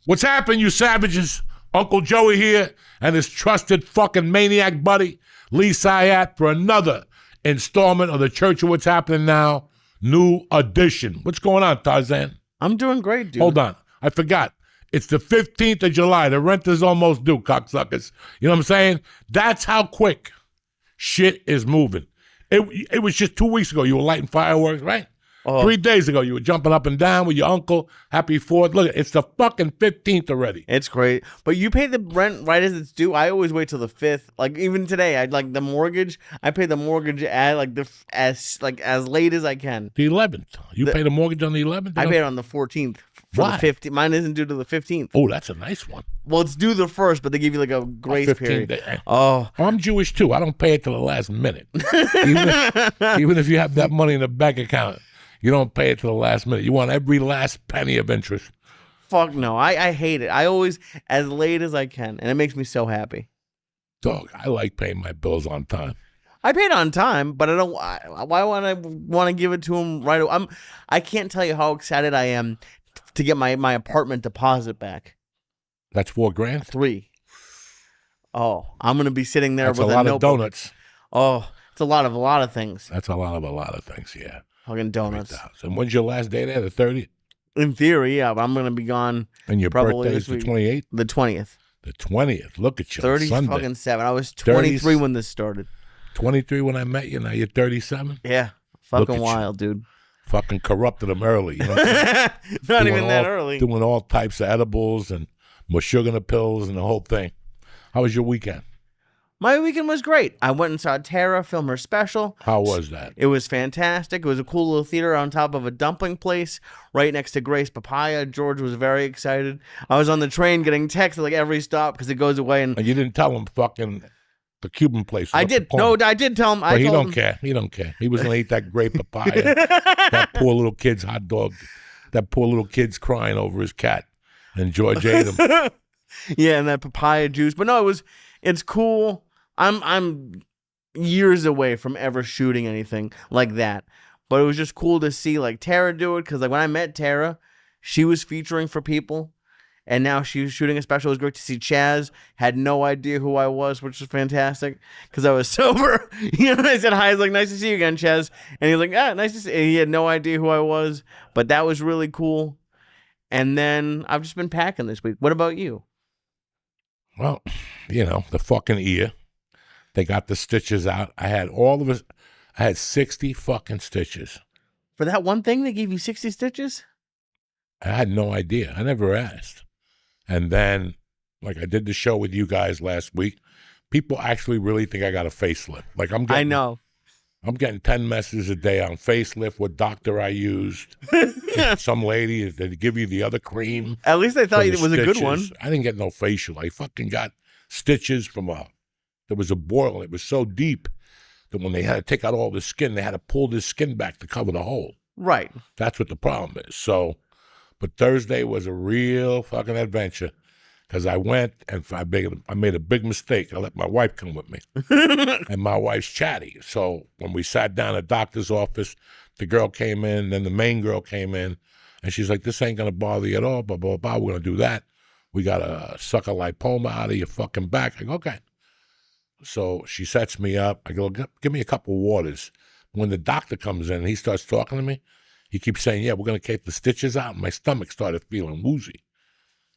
What's happening, you savages? Uncle Joey here and his trusted fucking maniac buddy, Lee Syatt, for another installment of the Church of What's Happening Now, new edition. What's going on, Tarzan? I'm doing great, dude. Hold on. I forgot. It's the 15th of July. The rent is almost due, cocksuckers. You know what I'm saying? That's how quick shit is moving. It was just 2 weeks ago you were lighting fireworks, right? 3 days ago, you were jumping up and down with your uncle. Happy 4th. Look, it's the fucking 15th already. It's great. But you pay the rent right as it's due. I always wait till the 5th. Like, even today, I like the mortgage. I pay the mortgage at as late as I can. The 11th. You pay the mortgage on the 11th? I pay it on the 14th. Why? The 15th. Mine isn't due to the 15th. Oh, that's a nice one. Well, it's due the 1st, but they give you like a grace period. I'm Jewish too. I don't pay it till the last minute. even if you have that money in the bank account. You don't pay it to the last minute. You want every last penny of interest. Fuck no. I hate it. I always, as late as I can, and it makes me so happy. Dog, I like paying my bills on time. I paid on time, but I don't. Why would I want to give it to him right away? I can't tell you how excited I am to get my apartment deposit back. That's $4,000? 3. Oh, I'm gonna be sitting there with a lot notebook. of donuts. Oh, it's a lot of things. That's a lot of things. Yeah. Fucking donuts. And when's your last day there? The 30th? In theory, yeah, but I'm going to be gone. And your birthday is the 28th? The 20th. The 20th. Look at you. 30 Sunday. fucking 7. I was 23 when this started. 23 when I met you. Now you're 37? Yeah. Fucking wild, dude. Fucking corrupted them early. You know Not even that early. Doing all types of edibles and more sugar in the pills and the whole thing. How was your weekend? My weekend was great. I went and saw Tara film her special. How was that? It was fantastic. It was a cool little theater on top of a dumpling place right next to Grace Papaya. George was very excited. I was on the train getting texts like every stop because it goes away. And you didn't tell him fucking the Cuban place. I did. No, I did tell him. But he don't care. He don't care. He was going to eat that grape papaya. That poor little kid's hot dog. That poor little kid's crying over his cat. And George ate him. Yeah, and that papaya juice. But no, it's cool. I'm years away from ever shooting anything like that, but it was just cool to see like Tara do it because like when I met Tara, she was featuring for people, and now she was shooting a special. It was great to see Chaz. Had no idea who I was, which was fantastic because I was sober. You know, I said hi. I was like, "Nice to see you again, Chaz," and he was like, "Ah, nice to see." And he had no idea who I was, but that was really cool. And then I've just been packing this week. What about you? Well, you know, the fucking ear. They got the stitches out. I had 60 fucking stitches. For that one thing, they gave you 60 stitches? I had no idea. I never asked. And then, like I did the show with you guys last week, people actually really think I got a facelift. Like I know. I'm getting 10 messages a day on facelift, what doctor I used. Some lady, they give you the other cream. At least I thought it was a good one. I didn't get no facial. I fucking got stitches from there was a boil. It was so deep that when they had to take out all the skin, they had to pull the skin back to cover the hole. Right. That's what the problem is. So, but Thursday was a real fucking adventure because I went and I made a big mistake. I let my wife come with me. And my wife's chatty. So when we sat down at the doctor's office, the girl came in, then the main girl came in, and she's like, this ain't going to bother you at all, blah, blah, blah. We're going to do that. We got to suck a lipoma out of your fucking back. I go, okay. So she sets me up. I go, give me a couple of waters. When the doctor comes in and he starts talking to me, he keeps saying, yeah, we're going to take the stitches out. And my stomach started feeling woozy.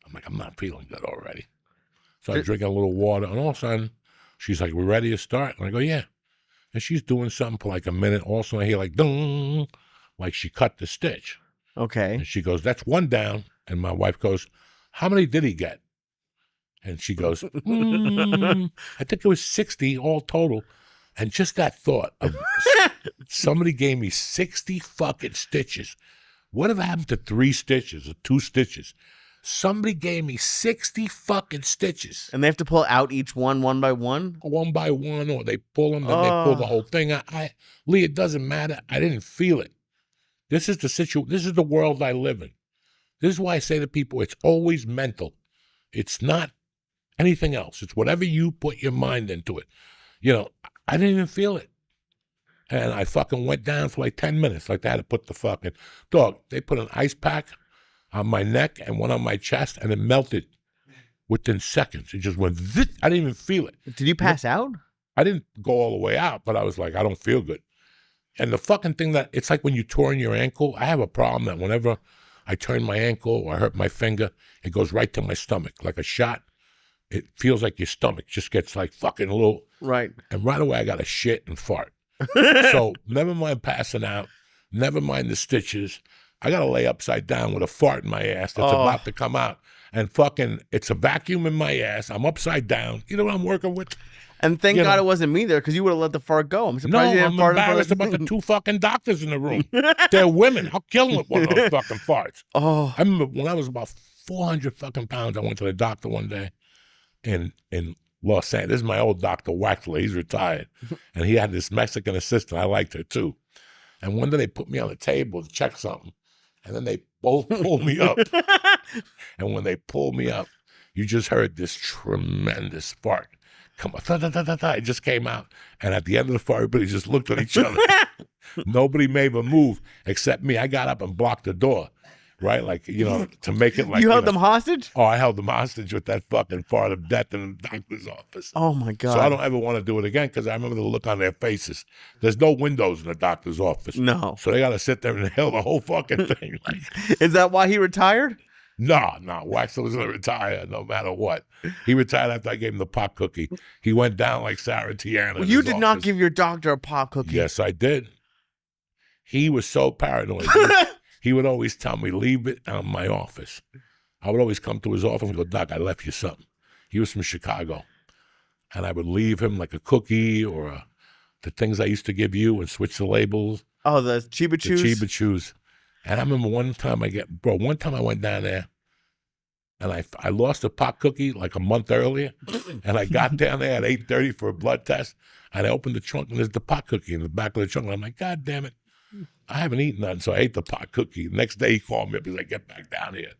I'm like, I'm not feeling good already. So I'm drinking a little water. And all of a sudden, she's like, we ready to start? And I go, yeah. And she's doing something for like a minute. All of a sudden, I hear like, dung, like she cut the stitch. Okay. And she goes, that's one down. And my wife goes, how many did he get? And she goes, I think it was 60 all total. And just that thought of somebody gave me 60 fucking stitches. Whatever happened to 3 stitches or 2 stitches? Somebody gave me 60 fucking stitches. And they have to pull out each one by one? One by one, or they pull them, then they pull the whole thing out. Lee, it doesn't matter. I didn't feel it. This is the world I live in. This is why I say to people, it's always mental. It's not anything else. It's whatever you put your mind into it. You know, I didn't even feel it. And I fucking went down for like 10 minutes. Like they had to put the fucking, dog, they put an ice pack on my neck and one on my chest, and it melted within seconds. It just went zit. I didn't even feel it. Did you pass out? I didn't go all the way out, but I was like, I don't feel good. And the fucking thing that, it's like when you torn your ankle, I have a problem that whenever I turn my ankle or I hurt my finger, it goes right to my stomach, like a shot. It feels like your stomach just gets like fucking a little. Right. And right away I got to shit and fart. So never mind passing out, never mind the stitches. I got to lay upside down with a fart in my ass that's about to come out. And fucking, it's a vacuum in my ass. I'm upside down. You know what I'm working with? And thank God it wasn't me there, because you would have let the fart go. I'm surprised you didn't I'm fart in front embarrassed of about the two fucking doctors in the room. They're women. I'll kill them with one of those fucking farts. Oh. I remember when I was about 400 fucking pounds, I went to the doctor one day in Los Angeles. This is my old doctor, Waxley. He's retired. And he had this Mexican assistant. I liked her too. And one day they put me on the table to check something. And then they both pulled me up. And when they pulled me up, you just heard this tremendous fart. Come on, it just came out. And at the end of the fart, everybody just looked at each other. Nobody made a move except me. I got up and blocked the door, right? Like, you know, to make it like. You held them hostage? Oh, I held them hostage with that fucking fart of death in the doctor's office. Oh, my God. So I don't ever want to do it again, because I remember the look on their faces. There's no windows in the doctor's office. No. So they got to sit there and inhale the whole fucking thing. Like, is that why he retired? No, Waxler was going to retire no matter what. He retired after I gave him the pot cookie. He went down like Sarah Tiana. Well, you did not give your doctor a pot cookie. Yes, I did. He was so paranoid. He would always tell me, leave it in my office. I would always come to his office and go, Doc, I left you something. He was from Chicago. And I would leave him like a cookie or the things I used to give you and switch the labels. Oh, the Chiba Chews? The Chiba Chews. And I remember one time I went down there and I lost a pot cookie like a month earlier. And I got down there at 8:30 for a blood test. And I opened the trunk and there's the pot cookie in the back of the trunk. And I'm like, God damn it. I haven't eaten nothing. So I ate the pot cookie. The next day he called me up. He's like, get back down here.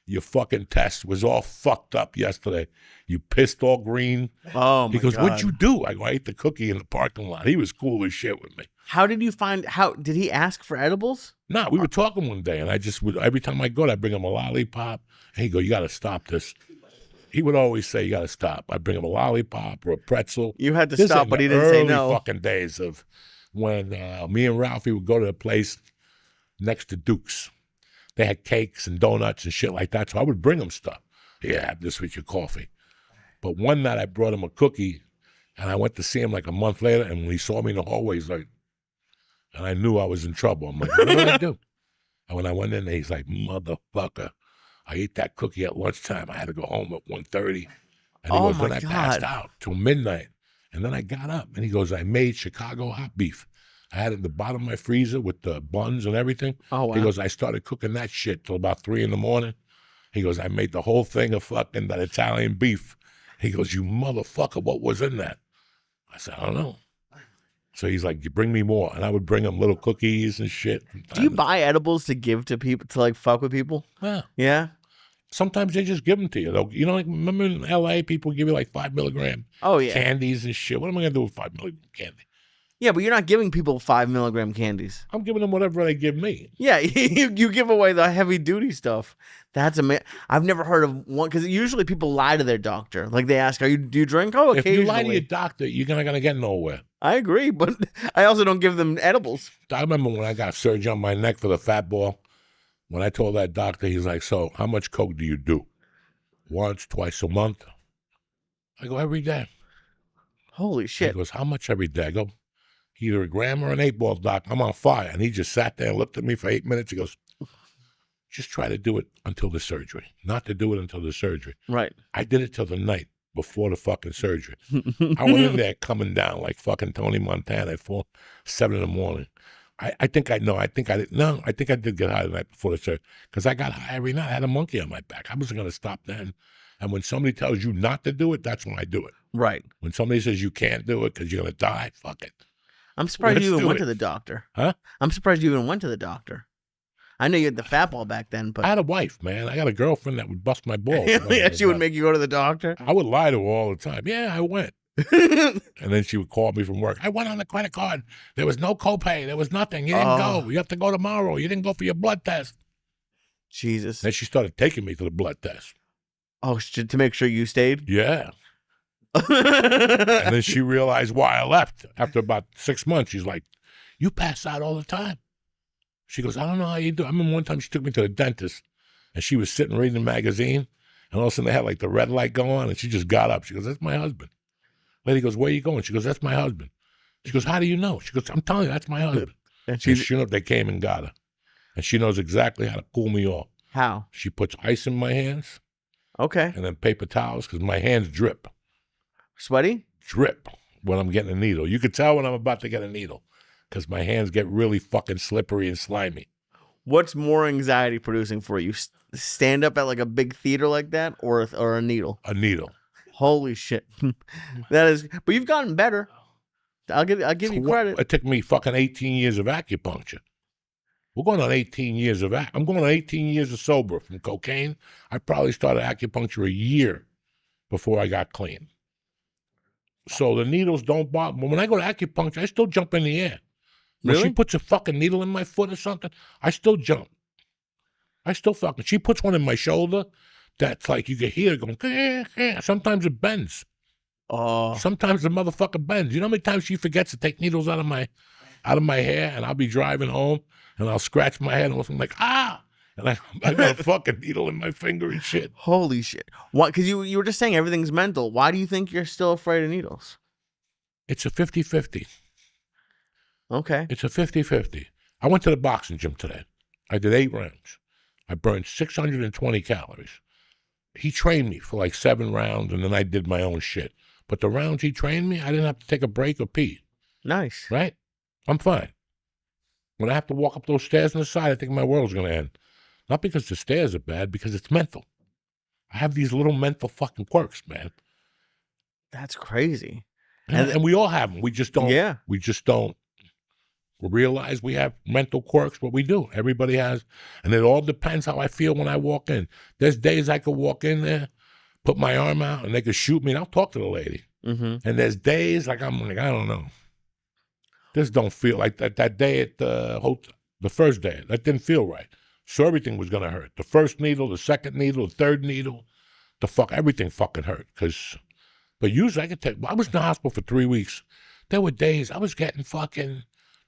Your fucking test was all fucked up yesterday. You pissed all green. Oh, my God. He goes, what'd you do? I go, I ate the cookie in the parking lot. He was cool as shit with me. How did you find, did he ask for edibles? No, we were talking one day, and I just would, every time I go, I'd bring him a lollipop. And he'd go, you got to stop this. He would always say, you got to stop. I'd bring him a lollipop or a pretzel. You had to stop, but he didn't say no. Early fucking days of when me and Ralphie would go to a place next to Duke's. They had cakes and donuts and shit like that, so I would bring him stuff. Yeah, have this with your coffee. But one night I brought him a cookie, and I went to see him like a month later, and when he saw me in the hallway, he's like, and I knew I was in trouble. I'm like, what did I do? And when I went in there, he's like, motherfucker, I ate that cookie at lunchtime. I had to go home at 1:30. And he goes, then I passed out till midnight. And then I got up, and he goes, I made Chicago hot beef. I had it in the bottom of my freezer with the buns and everything. Oh, wow. He goes, I started cooking that shit till about 3 a.m. He goes, I made the whole thing of fucking that Italian beef. He goes, you motherfucker, what was in that? I said, I don't know. So he's like, you bring me more. And I would bring him little cookies and shit. Do you buy edibles to give to people, to like fuck with people? Yeah. Yeah? Sometimes they just give them to you. They'll, you know, like, remember in L.A., people give you like 5 milligram candies and shit. What am I going to do with 5 milligram candy? Yeah, but you're not giving people 5 milligram candies. I'm giving them whatever they give me. Yeah, you give away the heavy duty stuff. That's amazing. I've never heard of one, because usually people lie to their doctor. Like they ask, do you drink? Oh, occasionally. If you lie to your doctor, you're not going to get nowhere. I agree, but I also don't give them edibles. I remember when I got surgery on my neck for the fat ball, when I told that doctor, he's like, so how much coke do you do? Once, twice a month? I go, every day. Holy shit. He goes, how much every day? I go, either a gram or an 8-ball, doc. I'm on fire. And he just sat there and looked at me for 8 minutes. He goes, just try to do it until the surgery. Not to do it until the surgery. Right. I did it till the night before the fucking surgery. I went in there coming down like fucking Tony Montana at 7 in the morning. I think I did get high the night before the surgery because I got high every night. I had a monkey on my back. I wasn't going to stop then. And when somebody tells you not to do it, that's when I do it. Right. When somebody says you can't do it because you're going to die, fuck it. I'm surprised you even went to the doctor. Huh? I'm surprised you even went to the doctor. I know you had the fat ball back then, but I had a wife, man. I got a girlfriend that would bust my balls. Yeah, she would make you go to the doctor. I would lie to her all the time. Yeah, I went. And then she would call me from work. I went on the credit card. There was no copay. There was nothing. You didn't go. You have to go tomorrow. You didn't go for your blood test. Jesus. Then she started taking me to the blood test. Oh, to make sure you stayed? Yeah. And then she realized why I left. After about 6 months, she's like, you pass out all the time. She goes, I don't know how you do. I remember one time she took me to the dentist, and she was sitting reading a magazine, and all of a sudden they had like the red light go on, and she just got up. She goes, that's my husband. Lady goes, where are you going? She goes, that's my husband. She goes, how do you know? She goes, I'm telling you, that's my husband. And sure enough, they came and got her. And she knows exactly how to cool me off. How? She puts ice in my hands. Okay. And then paper towels, because my hands drip. Sweaty? Drip when I'm getting a needle. You could tell when I'm about to get a needle, because my hands get really fucking slippery and slimy. What's more anxiety producing for you? Stand up at like a big theater like that, or a needle? A needle. Holy shit. That is, but you've gotten better. I'll give you credit. It took me fucking 18 years of acupuncture. We're going on 18 years of I'm going on 18 years of sober from cocaine. I probably started acupuncture a year before I got clean. So the needles don't bother me. When I go to acupuncture, I still jump in the air. When Really? she puts a fucking needle in my foot or something, I still jump. She puts one in my shoulder that's like you can hear it going, eh, eh. Sometimes it bends. Oh. Sometimes the motherfucker bends. You know how many times she forgets to take needles out of my hair, and I'll be driving home and I'll scratch my head and I'm like, ah, and I got a fucking needle in my finger and shit. Holy shit. What? Because you were just saying everything's mental. Why do you think you're still afraid of needles? It's a 50-50. Okay. It's a 50-50. I went to the boxing gym today. I did 8 rounds. I burned 620 calories. He trained me for like 7 rounds, and then I did my own shit. But the rounds he trained me, I didn't have to take a break or pee. Nice. Right? I'm fine. When I have to walk up those stairs on the side, I think my world's going to end. Not because the stairs are bad, because it's mental. I have these little mental fucking quirks, man. That's crazy. And we all have them. We just don't. Yeah. We just don't realize we have mental quirks, but we do. Everybody has. And it all depends how I feel when I walk in. There's days I could walk in there, put my arm out, and they could shoot me, and I'll talk to the lady. Mm-hmm. And there's days like I'm like, I don't know. This don't feel like that. That day at the hotel, the first day, that didn't feel right. So everything was going to hurt. The first needle, the second needle, the third needle, everything fucking hurt. But usually I was in the hospital for 3 weeks. There were days I was getting fucking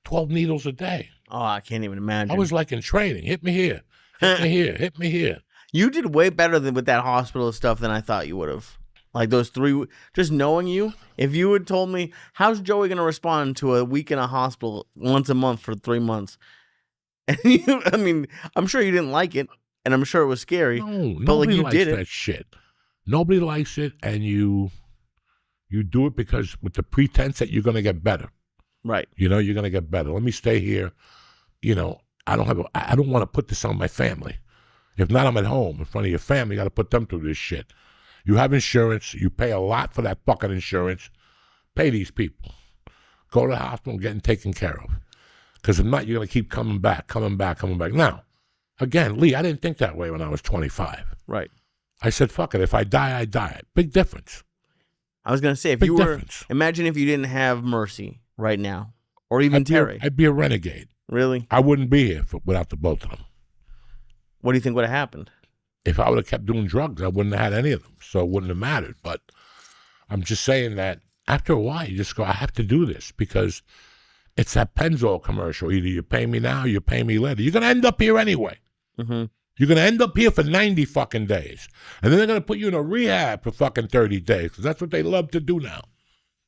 12 needles a day. Oh, I can't even imagine. I was like in training. Hit me here. Hit me here. Hit me here. You did way better with that hospital stuff than I thought you would have. Like those 3, just knowing you, if you had told me, how's Joey going to respond to a week in a hospital once a month for 3 months? And I mean, I'm sure you didn't like it, and I'm sure it was scary. No, but like you likes did that it. shit. Nobody likes it, and you do it because with the pretense that you're going to get better. Right. You know, you're going to get better. Let me stay here. You know, I don't want to put this on my family. If not, I'm at home in front of your family. You got to put them through this shit. You have insurance. You pay a lot for that fucking insurance. Pay these people. Go to the hospital and getting taken care of. Because if not, you're going to keep coming back. Now, again, Lee, I didn't think that way when I was 25. Right. I said, fuck it. If I die, I die. Big difference. I was going to say, if Big you were, difference. imagine if you didn't have Mercy right now, or even Terry. I'd be a renegade. Really? I wouldn't be here without the both of them. What do you think would have happened? If I would have kept doing drugs, I wouldn't have had any of them. So it wouldn't have mattered. But I'm just saying that after a while, you just go, I have to do this because it's that Pennzoil commercial. Either you pay me now or you pay me later. You're going to end up here anyway. Mm-hmm. You're going to end up here for 90 fucking days. And then they're going to put you in a rehab for fucking 30 days because that's what they love to do now.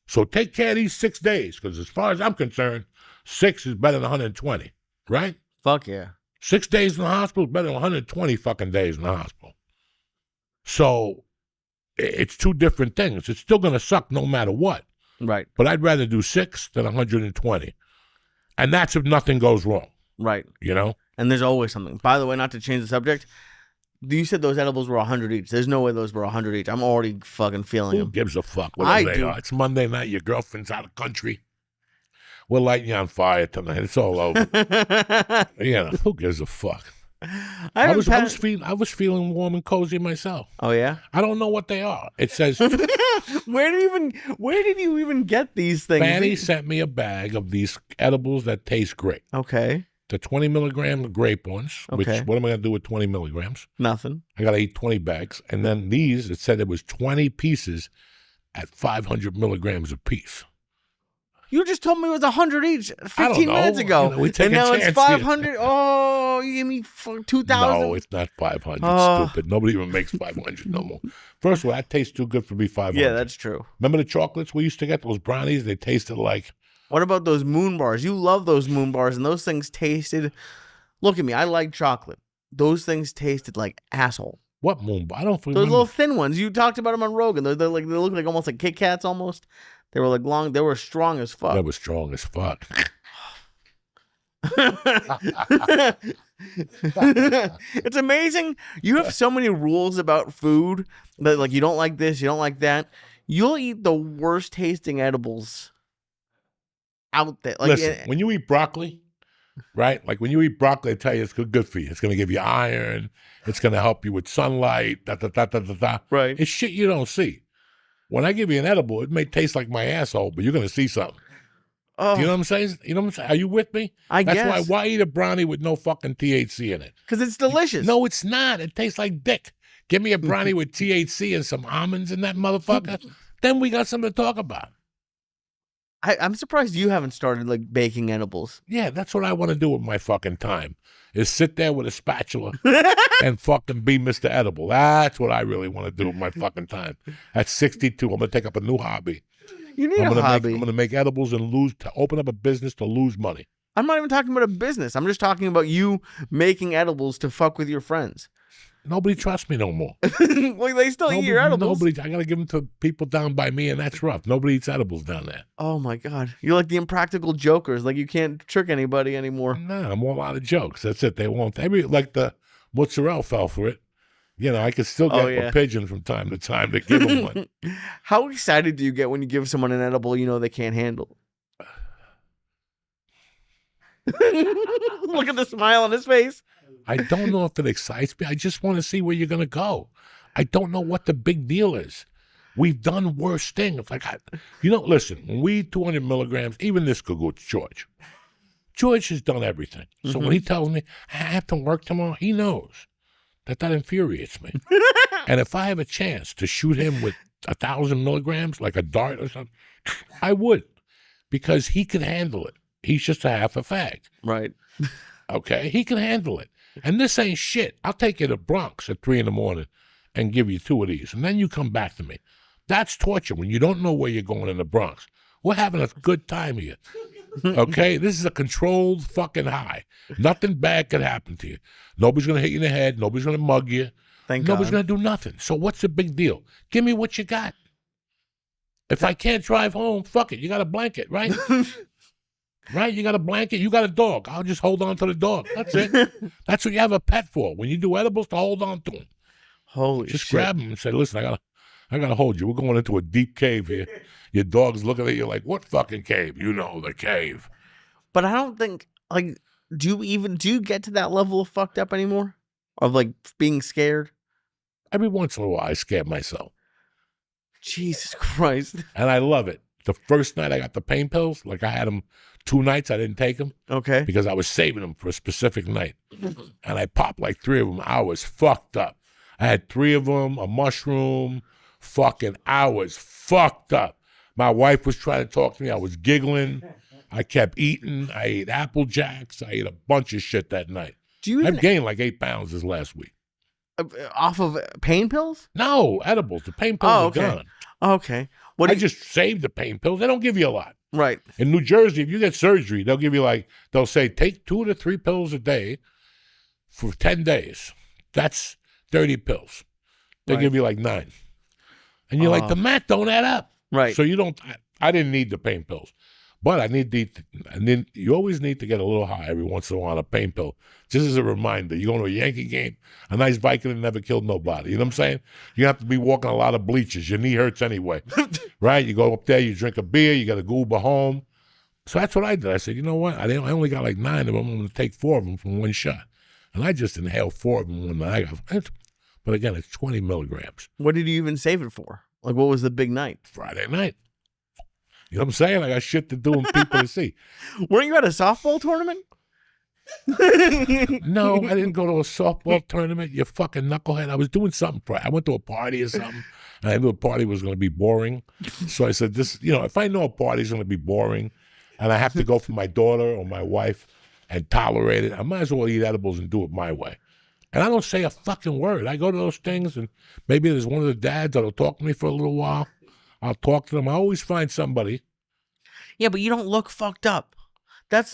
So take care of these 6 days because as far as I'm concerned, 6 is better than 120, right? Fuck yeah. 6 days in the hospital is better than 120 fucking days in the hospital. So it's 2 different things. It's still going to suck no matter what. Right. But I'd rather do 6 than 120. And that's if nothing goes wrong. Right. You know? And there's always something. By the way, not to change the subject, you said those edibles were 100 each. There's no way those were 100 each. I'm already fucking feeling Who them. gives a fuck what they are? It's Monday night. Your girlfriend's out of country. We're lighting you on fire tonight. It's all over. You know, who gives a fuck? I was feeling warm and cozy myself. Oh yeah? I don't know what they are. It says Where did you even get these things? Fanny sent me a bag of these edibles that taste great. Okay. the 20 milligram grape ones, which Okay. what am I going to do with 20 milligrams? Nothing. I got to eat 20 bags. And then these, it said it was 20 pieces at 500 milligrams a piece. You just told me it was 100 each I don't 15 know. minutes ago. You know, we take and a now chance it's here. 500. Oh, you gave me 2,000. No, it's not 500. Oh. Stupid. Nobody even makes 500 no more. First of all, that tastes too good for me 500. Yeah, that's true. Remember the chocolates we used to get, those brownies? They tasted like... What about those moon bars? You love those moon bars, and those things tasted... Look at me. I like chocolate. Those things tasted like asshole. What moon bar? I don't remember. Those little thin ones. You talked about them on Rogan. They're like, they look like almost like Kit Kats almost. They were like long. They were strong as fuck. That was strong as fuck. It's amazing. You have so many rules about food that like you don't like this, you don't like that. You'll eat the worst tasting edibles out there. Like, Listen, when you eat broccoli, right? Like when you eat broccoli, they tell you it's good for you. It's going to give you iron. It's going to help you with sunlight. Da, da, da, da, da, da. right. It's shit you don't see. When I give you an edible, it may taste like my asshole, but you're going to see something. Oh, Do you know what I'm saying? You know what I'm saying? Are you with me? I That's guess. why eat a brownie with no fucking THC in it? Because it's delicious. No, it's not. It tastes like dick. Give me a brownie with THC and some almonds in that motherfucker. Then we got something to talk about. I'm surprised you haven't started like baking edibles. Yeah, that's what I want to do with my fucking time, is sit there with a spatula and fucking be Mr. Edible. That's what I really want to do with my fucking time. At 62, I'm going to take up a new hobby. You need I'm a hobby. I'm going to make edibles and open up a business to lose money. I'm not even talking about a business. I'm just talking about you making edibles to fuck with your friends. Nobody trusts me no more. Like they still eat your edibles. Nobody, I got to give them to people down by me, and that's rough. Nobody eats edibles down there. Oh my God. You're like the impractical jokers. Like you can't trick anybody anymore. No, I'm all out of jokes. That's it. They won't. Like the mozzarella fell for it. You know, I could still get a pigeon from time to time to give them one. How excited do you get when you give someone an edible you know they can't handle? Look at the smile on his face. I don't know if it excites me. I just want to see where you're going to go. I don't know what the big deal is. We've done worse things. Like, listen, when we eat 200 milligrams, even this could go to George. George has done everything. So when he tells me, I have to work tomorrow, he knows that infuriates me. And if I have a chance to shoot him with 1,000 milligrams, like a dart or something, I would. Because he can handle it. He's just a half a fag. Right. Okay? He can handle it. And this ain't shit. I'll take you to Bronx at 3 a.m. and give you 2 of these. And then you come back to me. That's torture when you don't know where you're going in the Bronx. We're having a good time here. Okay? This is a controlled fucking high. Nothing bad could happen to you. Nobody's going to hit you in the head. Nobody's going to mug you. Nobody's going to do nothing. So what's the big deal? Give me what you got. If I can't drive home, fuck it. You got a blanket, right? Right? You got a blanket. You got a dog. I'll just hold on to the dog. That's it. That's what you have a pet for. When you do edibles, to hold on to him. Holy Just shit. grab him and say, listen, I gotta hold you. We're going into a deep cave here. Your dog's looking at you like, what fucking cave? You know, the cave. But I don't think, like, do you get to that level of fucked up anymore? Of, like, being scared? Every once in a while, I scare myself. Jesus Christ. And I love it. The first night I got the pain pills, like I had them 2 nights, I didn't take them. Okay. Because I was saving them for a specific night. And I popped like 3 of them. I was fucked up. I had 3 of them, a mushroom, I was fucked up. My wife was trying to talk to me. I was giggling. I kept eating. I ate Apple Jacks. I ate a bunch of shit that night. I've gained like 8 pounds this last week. Off of pain pills? No, edibles. The pain pills are gone. Okay. I just saved the pain pills. They don't give you a lot. Right. In New Jersey, if you get surgery, they'll give you they'll say take 2 to 3 pills a day for 10 days. That's 30 pills. They give you like 9. And you're like, the math don't add up. Right. So I didn't need the pain pills. But you always need to get a little high every once in a while on a pain pill. Just as a reminder, you go to a Yankee game, a nice Viking never killed nobody. You know what I'm saying? You have to be walking a lot of bleachers. Your knee hurts anyway, right? You go up there, you drink a beer, you got to go Uber home. So that's what I did. I said, you know what? I only got like 9 of them. I'm going to take 4 of them from one shot. And I just inhaled 4 of them one night. But again, it's 20 milligrams. What did you even save it for? Like, what was the big night? Friday night. You know what I'm saying? I got shit to do and people to see. Weren't you at a softball tournament? No, I didn't go to a softball tournament, you fucking knucklehead. I was doing something. I went to a party or something, and I knew a party was going to be boring. So I said, this, if I know a party's going to be boring, and I have to go for my daughter or my wife and tolerate it, I might as well eat edibles and do it my way. And I don't say a fucking word. I go to those things, and maybe there's one of the dads that'll talk to me for a little while. I'll talk to them. I always find somebody. Yeah, but you don't look fucked up. That's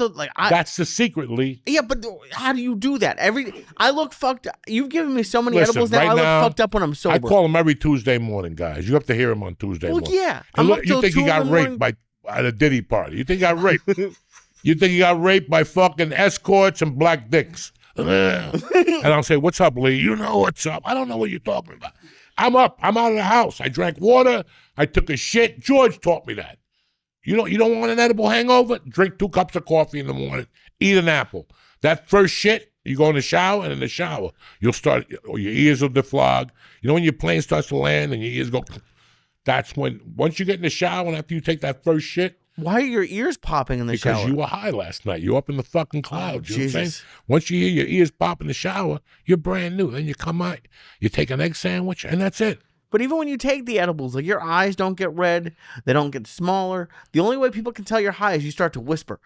that's the secret, Lee. Yeah, but how do you do that? I look fucked up. You've given me so many edibles now. Right I look now, fucked up when I'm sober. I call him every Tuesday morning, guys. You have to hear him on Tuesday morning. Yeah. You think he got raped at a Diddy party? You think he got raped? You think he got raped by fucking escorts and black dicks? And I'll say, "What's up, Lee? You know what's up? I don't know what you're talking about. I'm up. I'm out of the house. I drank water. I took a shit. George taught me that. You don't want an edible hangover? Drink 2 cups of coffee in the morning. Eat an apple. That first shit, you go in the shower, and in the shower, you'll start, or your ears will deflog. You know when your plane starts to land and your ears go, that's when, once you get in the shower and after you take that first shit. Why are your ears popping in the shower? Because you were high last night. You're up in the fucking clouds. Oh, you know what I'm saying? Jesus. Once you hear your ears pop in the shower, you're brand new. Then you come out, you take an egg sandwich, and that's it. But even when you take the edibles, like your eyes don't get red, they don't get smaller. The only way people can tell you're high is you start to whisper.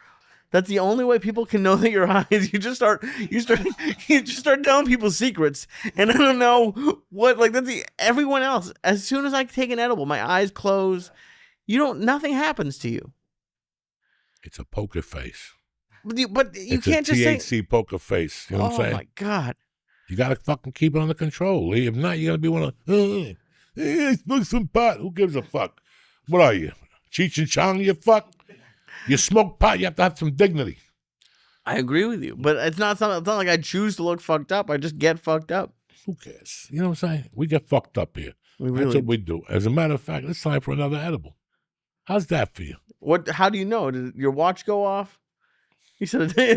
That's the only way people can know that you're high is you just start telling people secrets. And I don't know what, like everyone else. As soon as I take an edible, my eyes close. Nothing happens to you. It's a poker face. But you can't just say say THC poker face. You know what I'm saying? Oh my God. You gotta fucking keep it under control, Lee. If not, you're gonna be one of hey, smoke some pot. Who gives a fuck? What are you? Cheech and Chong, you fuck? You smoke pot, you have to have some dignity. I agree with you. But it's not like I choose to look fucked up. I just get fucked up. Who cares? You know what I'm saying? We get fucked up here. That's what we do. As a matter of fact, it's time for another edible. How's that for you? How do you know? Did your watch go off? You said I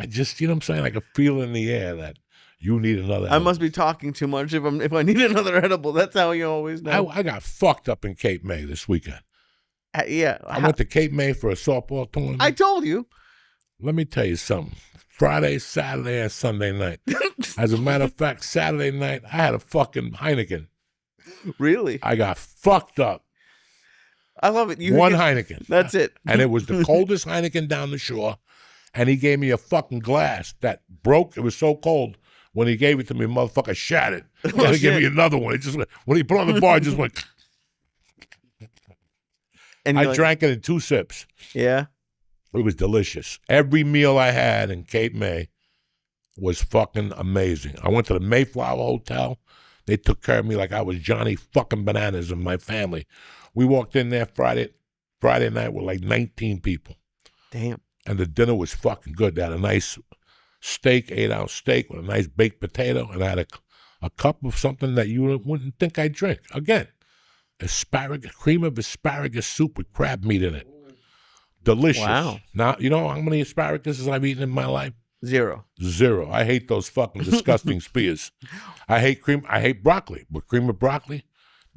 just, you know what I'm saying? Like a feel in the air that you need another edible. I must be talking too much if I need another edible. That's how you always know. I got fucked up in Cape May this weekend. Yeah. I went to Cape May for a softball tournament. I told you. Let me tell you something. Friday, Saturday, and Sunday night. As a matter of fact, Saturday night, I had a fucking Heineken. Really? I got fucked up. I love it. One Heineken. That's it. And it was the coldest Heineken down the shore. And he gave me a fucking glass that broke. It was so cold. When he gave it to me, motherfucker shattered. He had to give me another one. It just when he put it on the bar, it just went. And I drank it in 2 sips. Yeah. It was delicious. Every meal I had in Cape May was fucking amazing. I went to the Mayflower Hotel. They took care of me like I was Johnny fucking Bananas and my family. We walked in there Friday night with like 19 people. Damn. And the dinner was fucking good. They had a nice steak, 8-ounce steak with a nice baked potato, and I had a cup of something that you wouldn't think I'd drink. Again, cream of asparagus soup with crab meat in it. Delicious. Wow. Now, you know how many asparaguses I've eaten in my life? 0. I hate those fucking disgusting spears. I hate broccoli, but cream of broccoli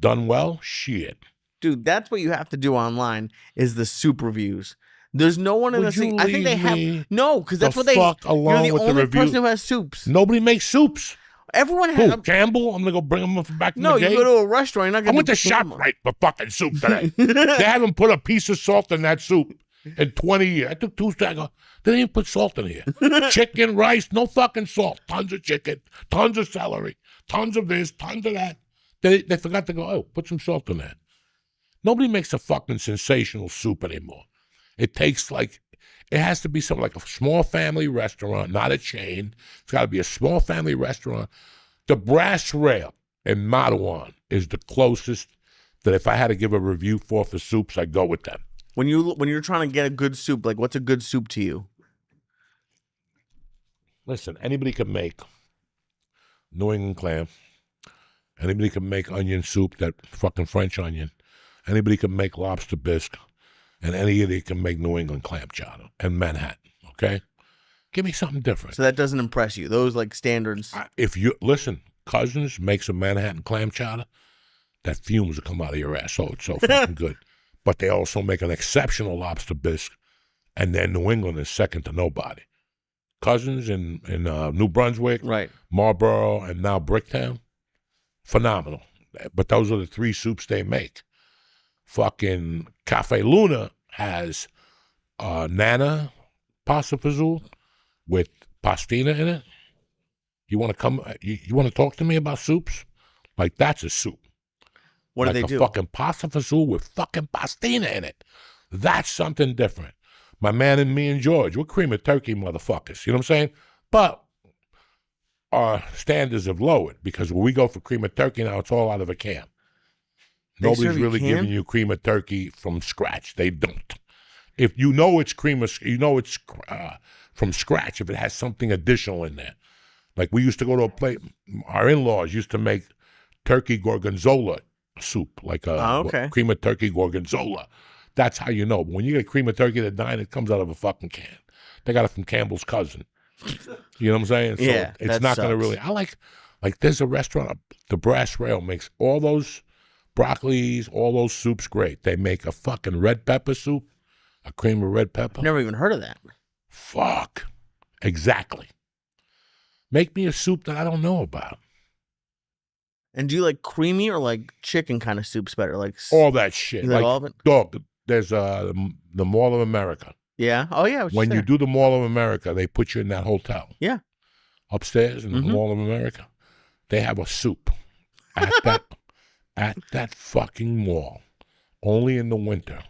done well, shit. Dude, that's what you have to do online is the soup reviews. There's no one in the thing. I think they have because that's what they. You're the only person who has soups. Nobody makes soups. Everyone has. Campbell? I'm gonna go bring them back. No, you go to a restaurant. You're not gonna. I went to ShopRite for fucking soup today. They haven't put a piece of salt in that soup in 20 years. I took 2 seconds. I go, they didn't even put salt in here. Chicken, rice, no fucking salt. Tons of chicken, tons of celery, tons of this, tons of that. They forgot to go. Oh, put some salt in that. Nobody makes a fucking sensational soup anymore. It has to be something like a small family restaurant, not a chain. It's got to be a small family restaurant. The Brass Rail in Mattawan is the closest that if I had to give a review for soups, I'd go with them. When you're trying to get a good soup, like what's a good soup to you? Listen, anybody can make New England clam. Anybody can make onion soup, that fucking French onion. Anybody can make lobster bisque. And any idiot can make New England clam chowder and Manhattan, okay? Give me something different. So that doesn't impress you? Those like standards? Listen, Cousins makes a Manhattan clam chowder, that fumes will come out of your ass. Oh, it's so fucking good. But they also make an exceptional lobster bisque, and then New England is second to nobody. Cousins in New Brunswick, Right. Marlboro, and now Bricktown. Phenomenal. But those are the 3 soups they make. Fucking Cafe Luna has Nana pasta fazool with pastina in it. You want to come? You want to talk to me about soups? Like, that's a soup. What like do they a do? fucking pasta fazool with fucking pastina in it. That's something different. My man and me and George, we're cream of turkey motherfuckers. You know what I'm saying? But our standards have lowered because when we go for cream of turkey now, it's all out of a can. They Nobody's serve you really can? giving you cream of turkey from scratch. They don't. If you know it's cream of, you know it's from scratch if it has something additional in there. Like we used to go to a place, our in-laws used to make turkey gorgonzola soup, like a cream of turkey gorgonzola. That's how you know. But when you get cream of turkey at a dine, it comes out of a fucking can. They got it from Campbell's cousin. You know what I'm saying? So Yeah, it's not going to really. I like there's a restaurant, the Brass Rail makes all those broccolis, all those soups great. They make a fucking red pepper soup, a cream of red pepper. Never even heard of that. Fuck. Exactly. Make me a soup that I don't know about. And do you like creamy or like chicken kind of soups better? Like All that shit. you like all of it? Dog, there's the Mall of America. Yeah. Oh yeah. I was When just you there. do the Mall of America, they put you in that hotel. Yeah. Upstairs in the Mall of America, they have a soup at that fucking mall. Only in the winter.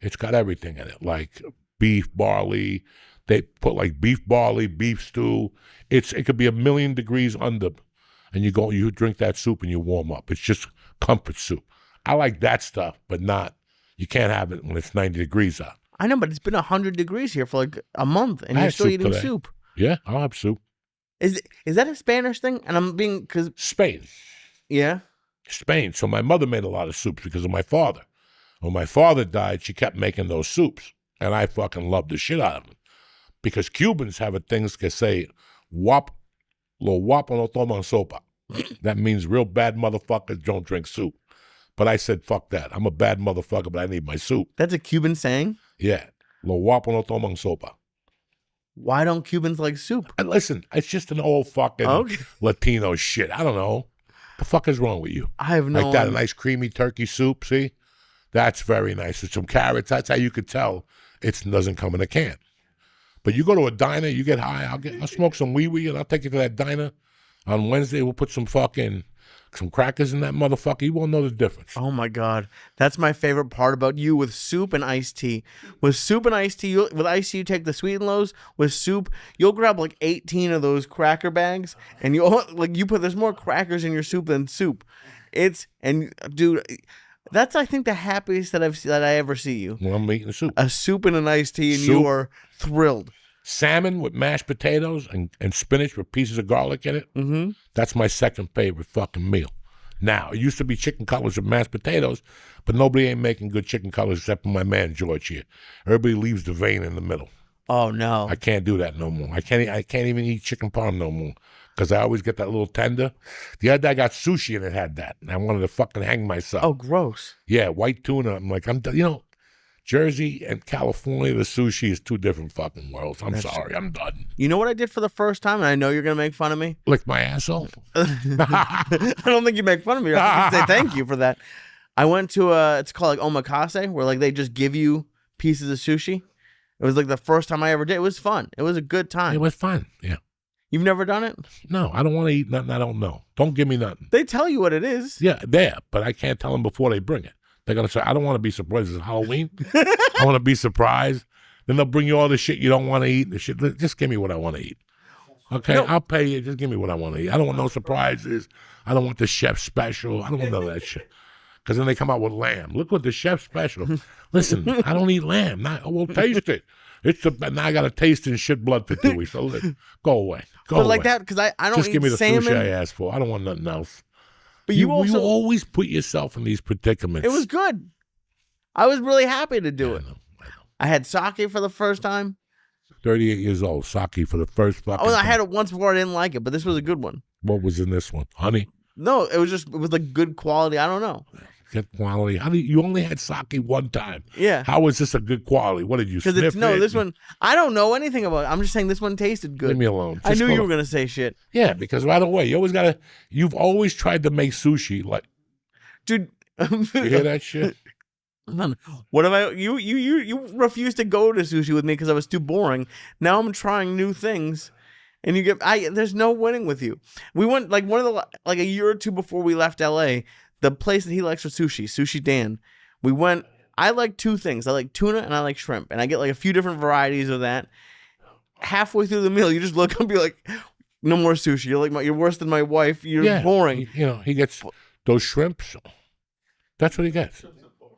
It's got everything in it, like beef, barley. They put like beef barley, beef stew. It could be 1,000,000 degrees under, and you drink that soup and you warm up. It's just comfort soup. I like that stuff, but not. You can't have it when it's 90 degrees out. I know, but it's been 100 degrees here for like a month, and I you're had still soup eating today. soup. Yeah, I'll have soup. Is that a Spanish thing? And I'm being because Spain. yeah. Spain. So my mother made a lot of soups because of my father. When my father died, she kept making those soups, and I fucking loved the shit out of them. Because Cubans have a thing that say, lo guapo no toman sopa. That means real bad motherfuckers don't drink soup. But I said, fuck that. I'm a bad motherfucker, but I need my soup. That's a Cuban saying? Yeah. Lo guapo no toman sopa. Why don't Cubans like soup? And listen, it's just an old fucking Okay. Latino shit. I don't know. The fuck is wrong with you? I have no Like that, a idea. nice creamy turkey soup, see? That's very nice. With some carrots. That's how you could tell it doesn't come in a can. But you go to a diner, you get high, I'll smoke some wee-wee and I'll take you to that diner. On Wednesday, we'll put some crackers in that motherfucker. You won't know the difference. Oh my God. That's my favorite part about you with soup and iced tea. With soup and iced tea, with iced tea, you take the sweet and lows. With soup, you'll grab like 18 of those cracker bags and there's more crackers in your soup than soup. Dude, that's I think the happiest that I ever see you. When I'm eating soup. A soup and an iced tea and Soup. you are thrilled. Salmon with mashed potatoes and spinach with pieces of garlic in it. Mm-hmm. That's my second favorite fucking meal. Now, it used to be chicken cutlets with mashed potatoes, but nobody ain't making good chicken cutlets except for my man George here. Everybody leaves the vein in the middle. Oh no. I can't do that no more. I can't even eat chicken parm no more because I always get that little tender. The other day I got sushi and it had that, and I wanted to fucking hang myself. Oh, gross. Yeah, white tuna. I'm like, I'm done. Jersey and California, the sushi is two different fucking worlds. I'm sorry, I'm done. You know what I did for the first time, and I know you're gonna make fun of me. Lick my asshole. I don't think you make fun of me. I think you say thank you for that. I went to it's called like omakase, where like they just give you pieces of sushi. It was like the first time I ever did. It was fun. It was a good time. It was fun. Yeah. You've never done it? No, I don't want to eat nothing I don't know. Don't give me nothing. They tell you what it is. Yeah, there, but I can't tell them before they bring it. They're going to say, I don't want to be surprised. It's Halloween. I want to be surprised. Then they'll bring you all the shit you don't want to eat. The shit. Just give me what I want to eat. Okay? No. I'll pay you. Just give me what I want to eat. I don't want no surprises. I don't want the chef special. I don't want none of that shit. Because then they come out with lamb. Look what the chef special. Listen, I don't eat lamb. We'll taste it. Now I got to taste in shit blood for 2 weeks. So go away. Go But away. like that, because I don't Just eat give me the salmon. sushi I asked for. I don't want nothing else. But you also, always put yourself in these predicaments. it was good. I was really happy to do I it. know. I had sake for the first time. 38 years old, sake for the first fucking Oh, I time. had it once before. I didn't like it, but this was a good one. What was in this one? Honey? No, it was like good quality. I don't know. Good quality. How do you only had sake one time? Yeah. How is this a good quality? What did you Because sniff it's no, it? this one I don't know anything about. I'm just saying this one tasted good. Leave me alone. I Just knew go you to- were gonna say shit, Yeah, because right away you've always tried to make sushi like. dude. You hear that shit? What have you refused to go to sushi with me because I was too boring. Now I'm trying new things, and there's no winning with you. We went like a year or two before we left LA. The place that he likes for Sushi Dan. We went. I like two things. I like tuna and I like shrimp, and I get like a few different varieties of that. Halfway through the meal, you just look and be like, "No more sushi." You're worse than my wife. You're boring. He gets those shrimps. That's what he gets.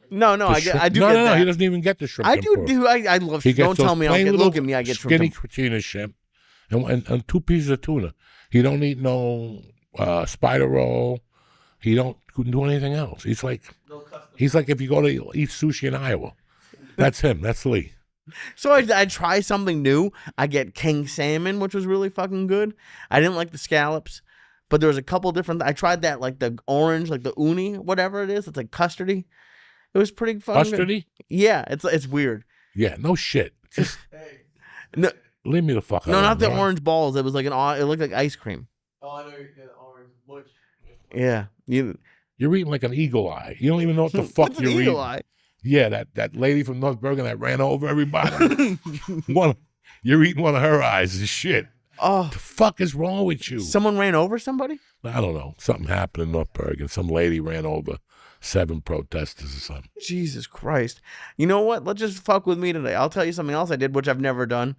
No, I do get No, that. he doesn't even get the shrimp. I love He shrimp. Don't gets tell those me I don't plain get. little Look at me, I get skinny shrimp. tuna shrimp, and 2 pieces of tuna. He don't eat no spider roll. He couldn't do anything else. He's like if you go to eat sushi in Iowa. That's him. That's Lee. So I try something new. I get king salmon, which was really fucking good. I didn't like the scallops, but there was a couple different. I tried that like the orange, like the uni, whatever it is. It's like custardy. It was pretty fucking good. Custardy? Yeah, it's weird. Yeah, no shit. Just No, leave me the fuck alone. not the right? orange balls. It was like it looked like ice cream. Oh, I know you're getting orange. Which? Yeah, You're eating like an eagle eye. You don't even know what the fuck what's an you're eagle eating. eye? Yeah, that lady from North Bergen that ran over everybody. You're eating one of her eyes and shit. Oh, The fuck is wrong with you? someone ran over somebody? I don't know. Something happened in North Bergen. Some lady ran over 7 protesters or something. Jesus Christ. You know what? Let's just fuck with me today. I'll tell you something else I did, which I've never done.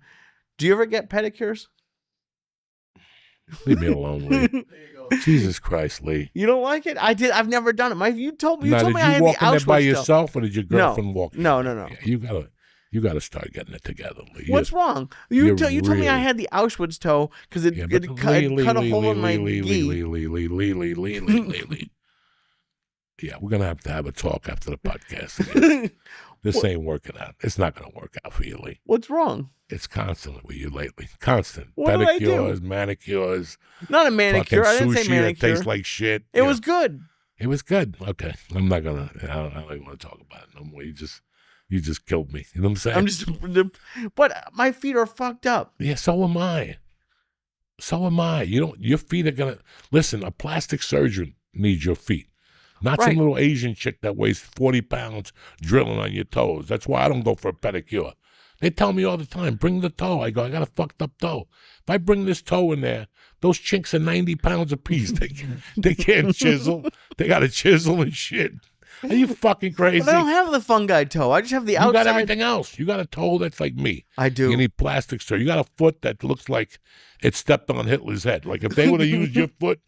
Do you ever get pedicures? Leave me alone, Lee. There you go. Jesus Christ, Lee. You don't like it? I did. I've never done it. You told me. Now, did I you had walk the in there by Auschwitz yourself, or did your girlfriend walk? No. Yeah, you gotta start getting it together, Lee. What's wrong? You told me I really- had the Auschwitz toe because it cut a hole in my gi. Lee. Yeah, we're gonna have to have a talk after the podcast. Again. This ain't working out. It's not gonna work out for you, Lee. What's wrong? It's constant with you lately. Constant. What did I do? Pedicures, manicures, Not a manicure. I fucking didn't sushi say manicure. that tastes like shit. It was good. It was good. Okay. I'm not gonna I don't even want to talk about it no more. You just killed me. You know what I'm saying? I'm just, but my feet are fucked up. Yeah, so am I. So am I. Your feet are gonna listen, a plastic surgeon needs your feet. Not Right. some little Asian chick that weighs 40 pounds drilling on your toes. That's why I don't go for a pedicure. They tell me all the time, bring the toe. I go, I got a fucked up toe. If I bring this toe in there, those chinks are 90 pounds apiece. They can't chisel. They got to chisel and shit. Are you fucking crazy? But I don't have the fungi toe. I just have the You outside. got everything else. You got a toe that's like me. I do. You need plastic surgery. You got a foot that looks like it stepped on Hitler's head. Like if they would have used your foot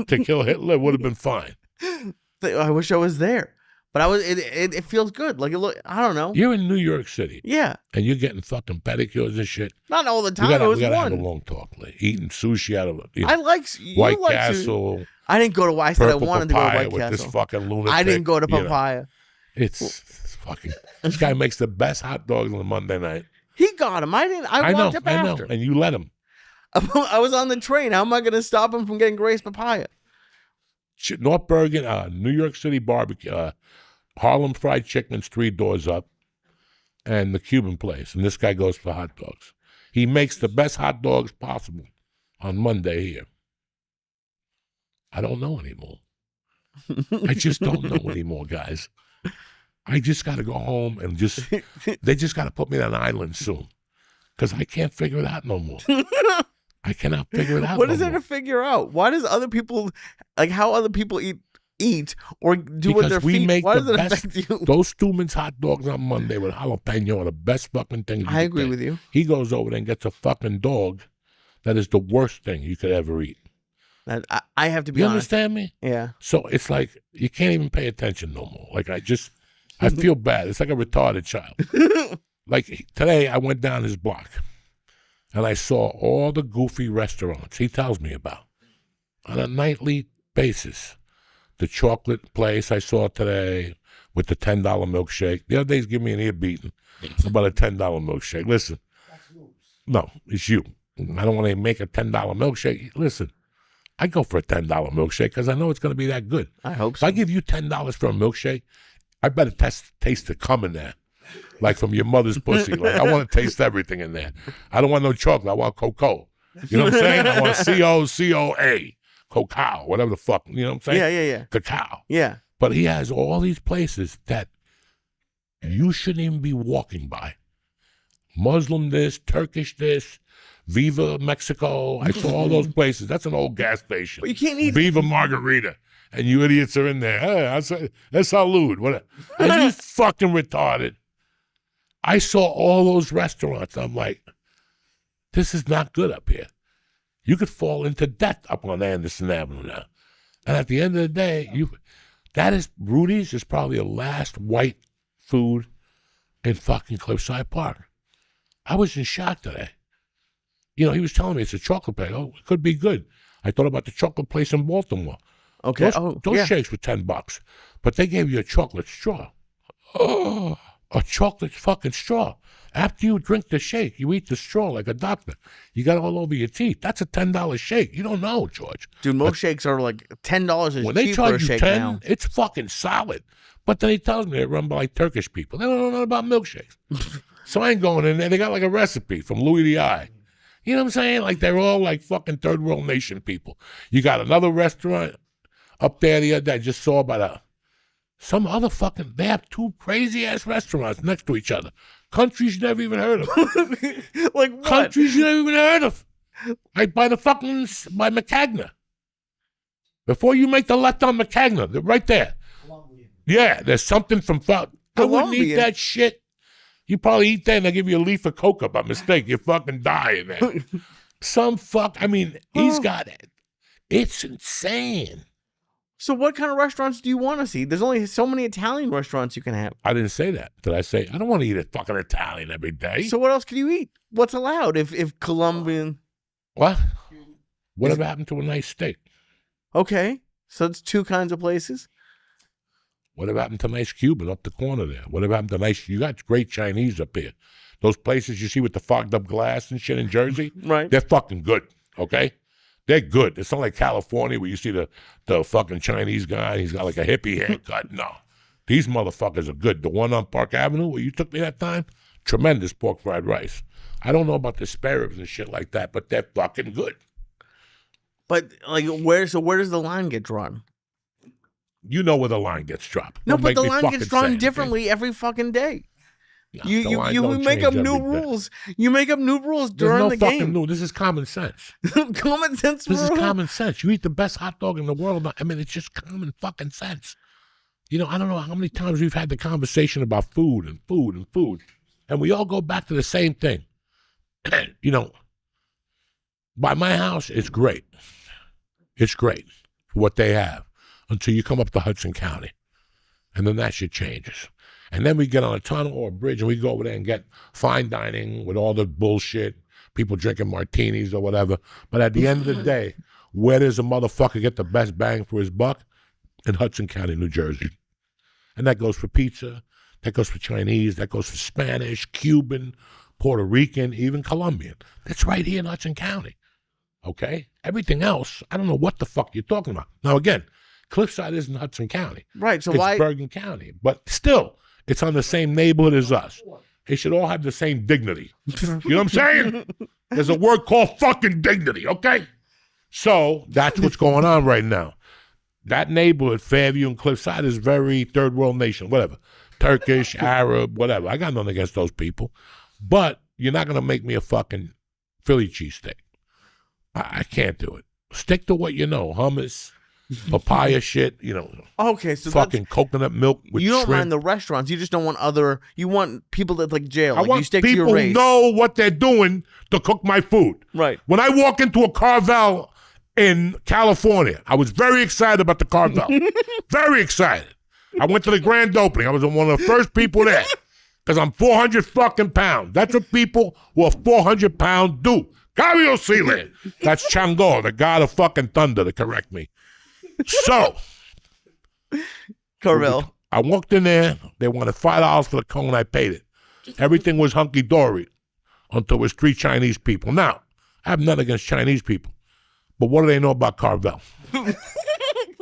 to kill Hitler, it would have been fine. I wish I was there, but I was. It feels good. Like I don't know. You're in New York City, Yeah, and you're getting fucking pedicures and shit. not all the We time. gotta, it was we gotta have a one. long talk. Like, eating sushi out of I like you White like Castle, I didn't go to. I said I purple wanted to go to papaya White with this Castle. fucking lunatic. I didn't go to you know. Papaya. It's fucking. This guy makes the best hot dogs on a Monday night. He got him. I didn't. I know, walked up I know, after. and you let him. I was on the train. How am I going to stop him from getting Grace Papaya? North Bergen, New York City barbecue, Harlem Fried Chicken's 3 doors up, and the Cuban place. And this guy goes for hot dogs. He makes the best hot dogs possible on Monday here. I don't know anymore. I just don't know anymore, guys. I just got to go home and they just got to put me on an island soon because I can't figure it out no more. I cannot figure it out. What no is there more. to figure out? Why does other people how other people eat or do with Because their we feet? make Why the does it best. affect you? Those Stuman's hot dogs on Monday with jalapeno are the best fucking thing. I agree with you. He goes over there and gets a fucking dog that is the worst thing you could ever eat. I have to be You honest. understand me? Yeah. So it's like you can't even pay attention no more. Like I feel bad. It's like a retarded child. Like today I went down his block and I saw all the goofy restaurants he tells me about on a nightly basis. The chocolate place I saw today with the $10 milkshake. The other day's giving me an ear beating about a $10 milkshake. Listen. No, it's you. I don't want to make a $10 milkshake. Listen, I go for a $10 milkshake because I know it's going to be that good. I hope If so. I give you $10 for a milkshake, I better taste the cum in there, like from your mother's pussy. Like, I want to taste everything in there. I don't want no chocolate. I want cocoa. You know what I'm saying? I want COCOA, cocoa, whatever the fuck. You know what I'm saying? Yeah. Cacao. Yeah. But he has all these places that you shouldn't even be walking by. Muslim this, Turkish this, Viva Mexico. I saw all those places. That's an old gas station. But you can't eat. Viva Margarita. And you idiots are in there. Hey, I said, that's salud. What? Are you fucking retarded? I saw all those restaurants. I'm like, this is not good up here. You could fall into death up on Anderson Avenue now. And at the end of the day, Rudy's is probably the last white food in fucking Cliffside Park. I was in shock today. You know, he was telling me it's a chocolate place. Oh, it could be good. I thought about the chocolate place in Baltimore. Okay. Those shakes were $10, but they gave you a chocolate straw. Oh, a chocolate fucking straw. After you drink the shake, you eat the straw like a doctor. You got it all over your teeth. That's a $10 shake. You don't know, George. Dude, most shakes are like $10 is when they cheap for a charge you shake 10, now. it's fucking solid. But then he tells me they're run by like Turkish people. They don't know nothing about milkshakes. So I ain't going in there. They got like a recipe from Louis the Eye. You know what I'm saying? Like they're all like fucking third world nation people. You got another restaurant up there the other day I just saw about some other fucking, they have two crazy ass restaurants next to each other. Countries you never even heard of. Like what? Countries you never even heard of. Like by McCagna. Before you make the left on McCagna, they're right there. Yeah, there's something from I wouldn't eat Colombian. that shit. You probably eat that and they give you a leaf of coca by mistake. You fucking die in there. He's got it. It's insane. So what kind of restaurants do you want to see? There's only so many Italian restaurants you can have. I didn't say that. Did I say I don't want to eat a fucking Italian every day? So what else can you eat? What's allowed if Colombian? What? Whatever happened to a nice steak? Okay, so it's two kinds of places. Whatever happened to nice Cuban up the corner there? Whatever happened to nice? You got great Chinese up here. Those places you see with the fogged up glass and shit in Jersey, Right. They're fucking good. Okay, they're good. It's not like California where you see the fucking Chinese guy. He's got like a hippie haircut. No, these motherfuckers are good. The one on Park Avenue where you took me that time, tremendous pork fried rice. I don't know about the spare ribs and shit like that, but they're fucking good. But like where does the line get drawn? You know where the line gets dropped. No, Don't but make the me line fucking gets drawn say it, okay? differently every fucking day. No, the line You don't make up change new every day. rules. You make up new rules There's during no the fucking game. new. This is common sense. Common sense This is rule. common sense. You eat the best hot dog in the world. I mean, it's just common fucking sense. You know, I don't know how many times we've had the conversation about food and food and food, and we all go back to the same thing. You know, by my house, it's great. It's great for what they have until you come up to Hudson County, and then that shit changes. And then we get on a tunnel or a bridge and we go over there and get fine dining with all the bullshit, people drinking martinis or whatever. But at the end of the day, where does a motherfucker get the best bang for his buck? In Hudson County, New Jersey. And that goes for pizza, that goes for Chinese, that goes for Spanish, Cuban, Puerto Rican, even Colombian. That's right here in Hudson County. Okay? Everything else, I don't know what the fuck you're talking about. Now again, Cliffside isn't Hudson County. Right. So It's why? Bergen County. But still, it's on the same neighborhood as us. They should all have the same dignity. You know what I'm saying? There's a word called fucking dignity, okay? So that's what's going on right now. That neighborhood, Fairview and Cliffside, is very third world nation, whatever. Turkish, Arab, whatever. I got nothing against those people. But you're not going to make me a fucking Philly cheesesteak. I can't do it. Stick to what you know. Hummus, papaya shit, you know, Okay, so fucking coconut milk with you don't shrimp. mind the restaurants. You just don't want you want people that like jail. I Like want you stick to people your who race. know what they're doing to cook my food. Right. When I walk into a Carvel in California, I was very excited about the Carvel. Very excited. I went to the grand opening. I was one of the first people there because I'm 400 fucking pounds. That's what people who are 400 pounds do. Gario Sealand. That's Chango, the god of fucking thunder, to correct me. So, Carvel. I walked in there. They wanted $5 for the cone. I paid it. Everything was hunky-dory until it was 3 Chinese people. Now, I have nothing against Chinese people, But what do they know about Carvel?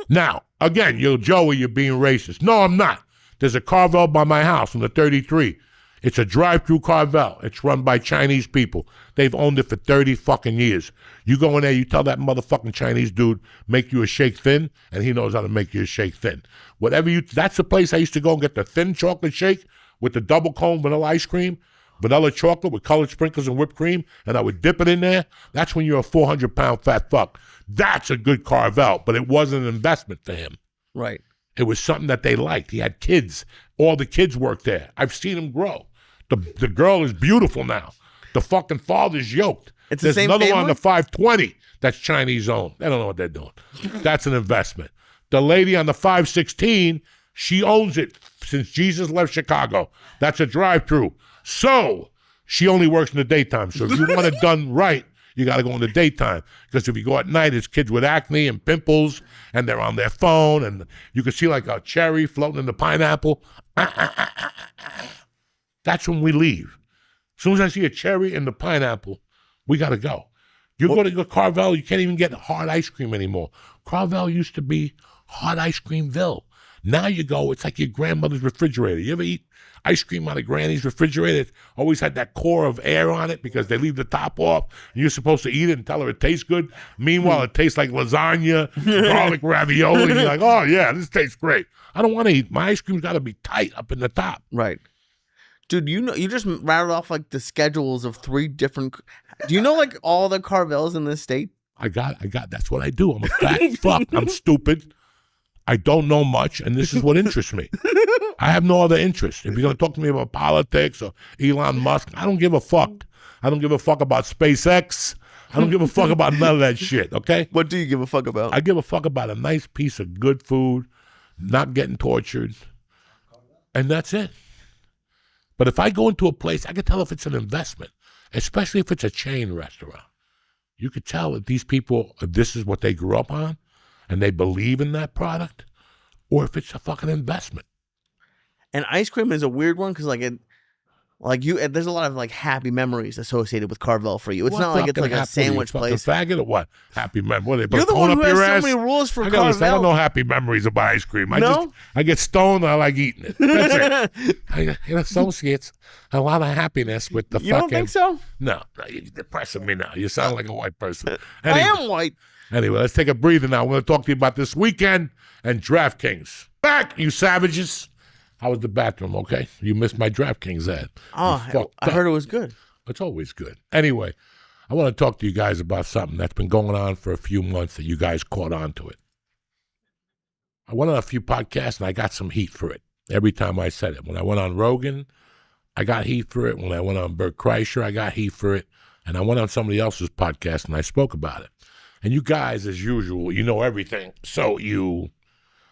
Now, again, you're Joey, you're being racist. No, I'm not. There's a Carvel by my house on the 33. It's a drive-through Carvel. It's run by Chinese people. They've owned it for 30 fucking years. You go in there, you tell that motherfucking Chinese dude, make you a shake thin, and he knows how to make you a shake thin. That's the place I used to go and get the thin chocolate shake with the double cone vanilla ice cream, vanilla chocolate with colored sprinkles and whipped cream, and I would dip it in there. That's when you're a 400-pound fat fuck. That's a good Carvel, but it wasn't an investment for him. Right. It was something that they liked. He had kids. All the kids worked there. I've seen them grow. The girl is beautiful now. The fucking father's yoked. It's There's the same another family? one on the 520 that's Chinese owned. They don't know what they're doing. That's an investment. The lady on the 516, she owns it since Jesus left Chicago. That's a drive-through. So she only works in the daytime. So if you want it done right, you got to go in the daytime. Because if you go at night, it's kids with acne and pimples, and they're on their phone, and you can see like a cherry floating in the pineapple. That's when we leave. As soon as I see a cherry and the pineapple, we got to go. You go to Carvel, you can't even get hard ice cream anymore. Carvel used to be hard ice creamville. Now you go, it's like your grandmother's refrigerator. You ever eat ice cream out of Granny's refrigerator? It always had that core of air on it because they leave the top off. And you're supposed to eat it and tell her it tastes good. Meanwhile, it tastes like lasagna, garlic ravioli. You're like, oh, yeah, this tastes great. I don't want to eat. My ice cream's got to be tight up in the top. Right. Dude, you just rattled off like the schedules of 3 different. Do you know like all the Carvels in this state? I got. That's what I do. I'm a fat fuck. I'm stupid. I don't know much, and this is what interests me. I have no other interest. If you're going to talk to me about politics or Elon Musk, I don't give a fuck. I don't give a fuck about SpaceX. I don't give a fuck about none of that shit, okay? What do you give a fuck about? I give a fuck about a nice piece of good food, not getting tortured, and that's it. But if I go into a place, I can tell if it's an investment, especially if it's a chain restaurant. You could tell that these people, if this is what they grew up on, and they believe in that product, or if it's a fucking investment. And ice cream is a weird one because there's a lot of like happy memories associated with Carvel for you. It's not like it's like a sandwich place. Faggot or what? Happy memories. What, they put You're a the cone one up who has your so ass? many rules for I Carvel. got no happy memories about ice cream. No? I get stoned and I like eating it. That's it. It associates a lot of happiness with the You fucking... don't think so? No, you're depressing me now. You sound like a white person. I am white. Anyway, let's take a breather now. We're going to talk to you about this weekend and DraftKings. Back, you savages. How was the bathroom, okay? You missed my DraftKings ad. Oh, I heard it was good. It's always good. Anyway, I want to talk to you guys about something that's been going on for a few months that you guys caught on to it. I went on a few podcasts and I got some heat for it every time I said it. When I went on Rogan, I got heat for it. When I went on Bert Kreischer, I got heat for it. And I went on somebody else's podcast and I spoke about it. And you guys, as usual, you know everything. So you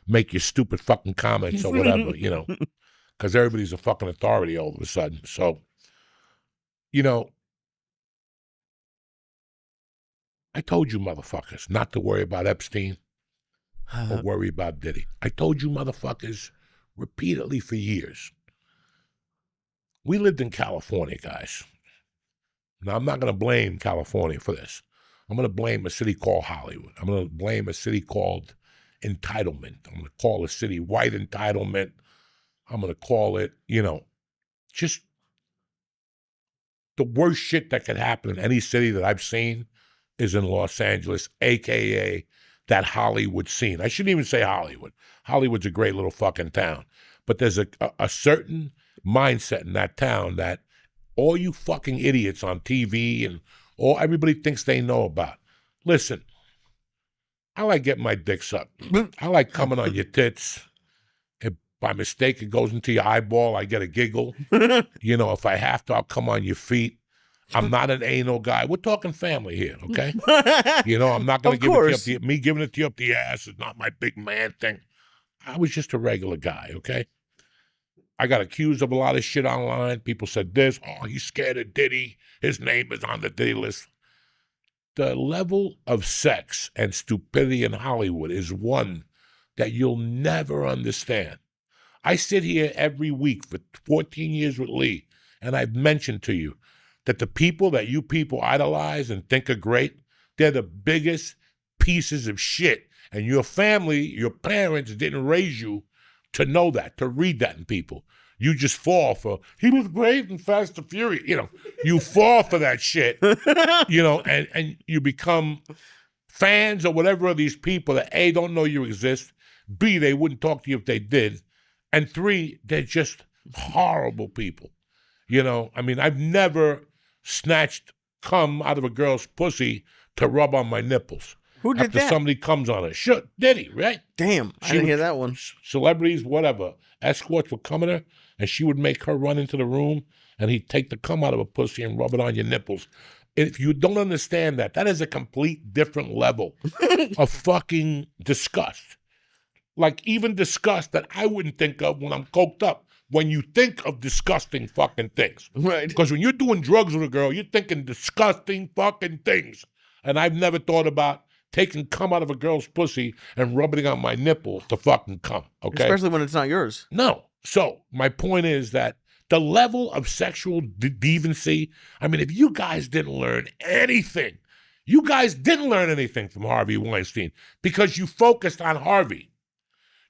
make your stupid fucking comments or whatever, because everybody's a fucking authority all of a sudden. So, I told you motherfuckers not to worry about Epstein or worry about Diddy. I told you motherfuckers repeatedly for years. We lived in California, guys. Now, I'm not going to blame California for this. I'm going to blame a city called Hollywood. I'm going to blame a city called entitlement. I'm going to call a city white entitlement. I'm going to call it, just the worst shit that could happen in any city that I've seen is in Los Angeles, a.k.a. that Hollywood scene. I shouldn't even say Hollywood. Hollywood's a great little fucking town. But there's a certain mindset in that town that all you fucking idiots on TV and everybody thinks they know about. Listen, I like getting my dick sucked. I like coming on your tits. If by mistake it goes into your eyeball, I get a giggle. If I have to, I'll come on your feet. I'm not an anal guy. We're talking family here, okay? I'm not going to give it to you. Me giving it to you up the ass is not my big man thing. I was just a regular guy, okay? I got accused of a lot of shit online. People said this, he's scared of Diddy. His name is on the Diddy list. The level of sex and stupidity in Hollywood is one that you'll never understand. I sit here every week for 14 years with Lee, and I've mentioned to you that the people that you people idolize and think are great, they're the biggest pieces of shit. And your family, your parents didn't raise you to know that, to read that in people. You just fall for, he was great and Fast and Furious. You know, you fall for that shit, you know, and you become fans or whatever of these people that A, don't know you exist, B, they wouldn't talk to you if they did, and 3, they're just horrible people. You know, I mean, I've never snatched cum out of a girl's pussy to rub on my nipples. Who did after that? somebody comes on her. Sure, Diddy, right? Damn, I She didn't would- hear that one. Celebrities, whatever, escorts would come at her, and she would make her run into the room, and he'd take the cum out of a pussy and rub it on your nipples. If you don't understand that, that is a complete different level of fucking disgust. Like even disgust that I wouldn't think of when I'm coked up. When you think of disgusting fucking things. Right. Because when you're doing drugs with a girl, you're thinking disgusting fucking things. And I've never thought about taking cum out of a girl's pussy and rubbing it on my nipple to fucking cum, okay? Especially when it's not yours. No. So my point is that the level of sexual deviancy, I mean, if you guys didn't learn anything, you guys didn't learn anything from Harvey Weinstein because you focused on Harvey.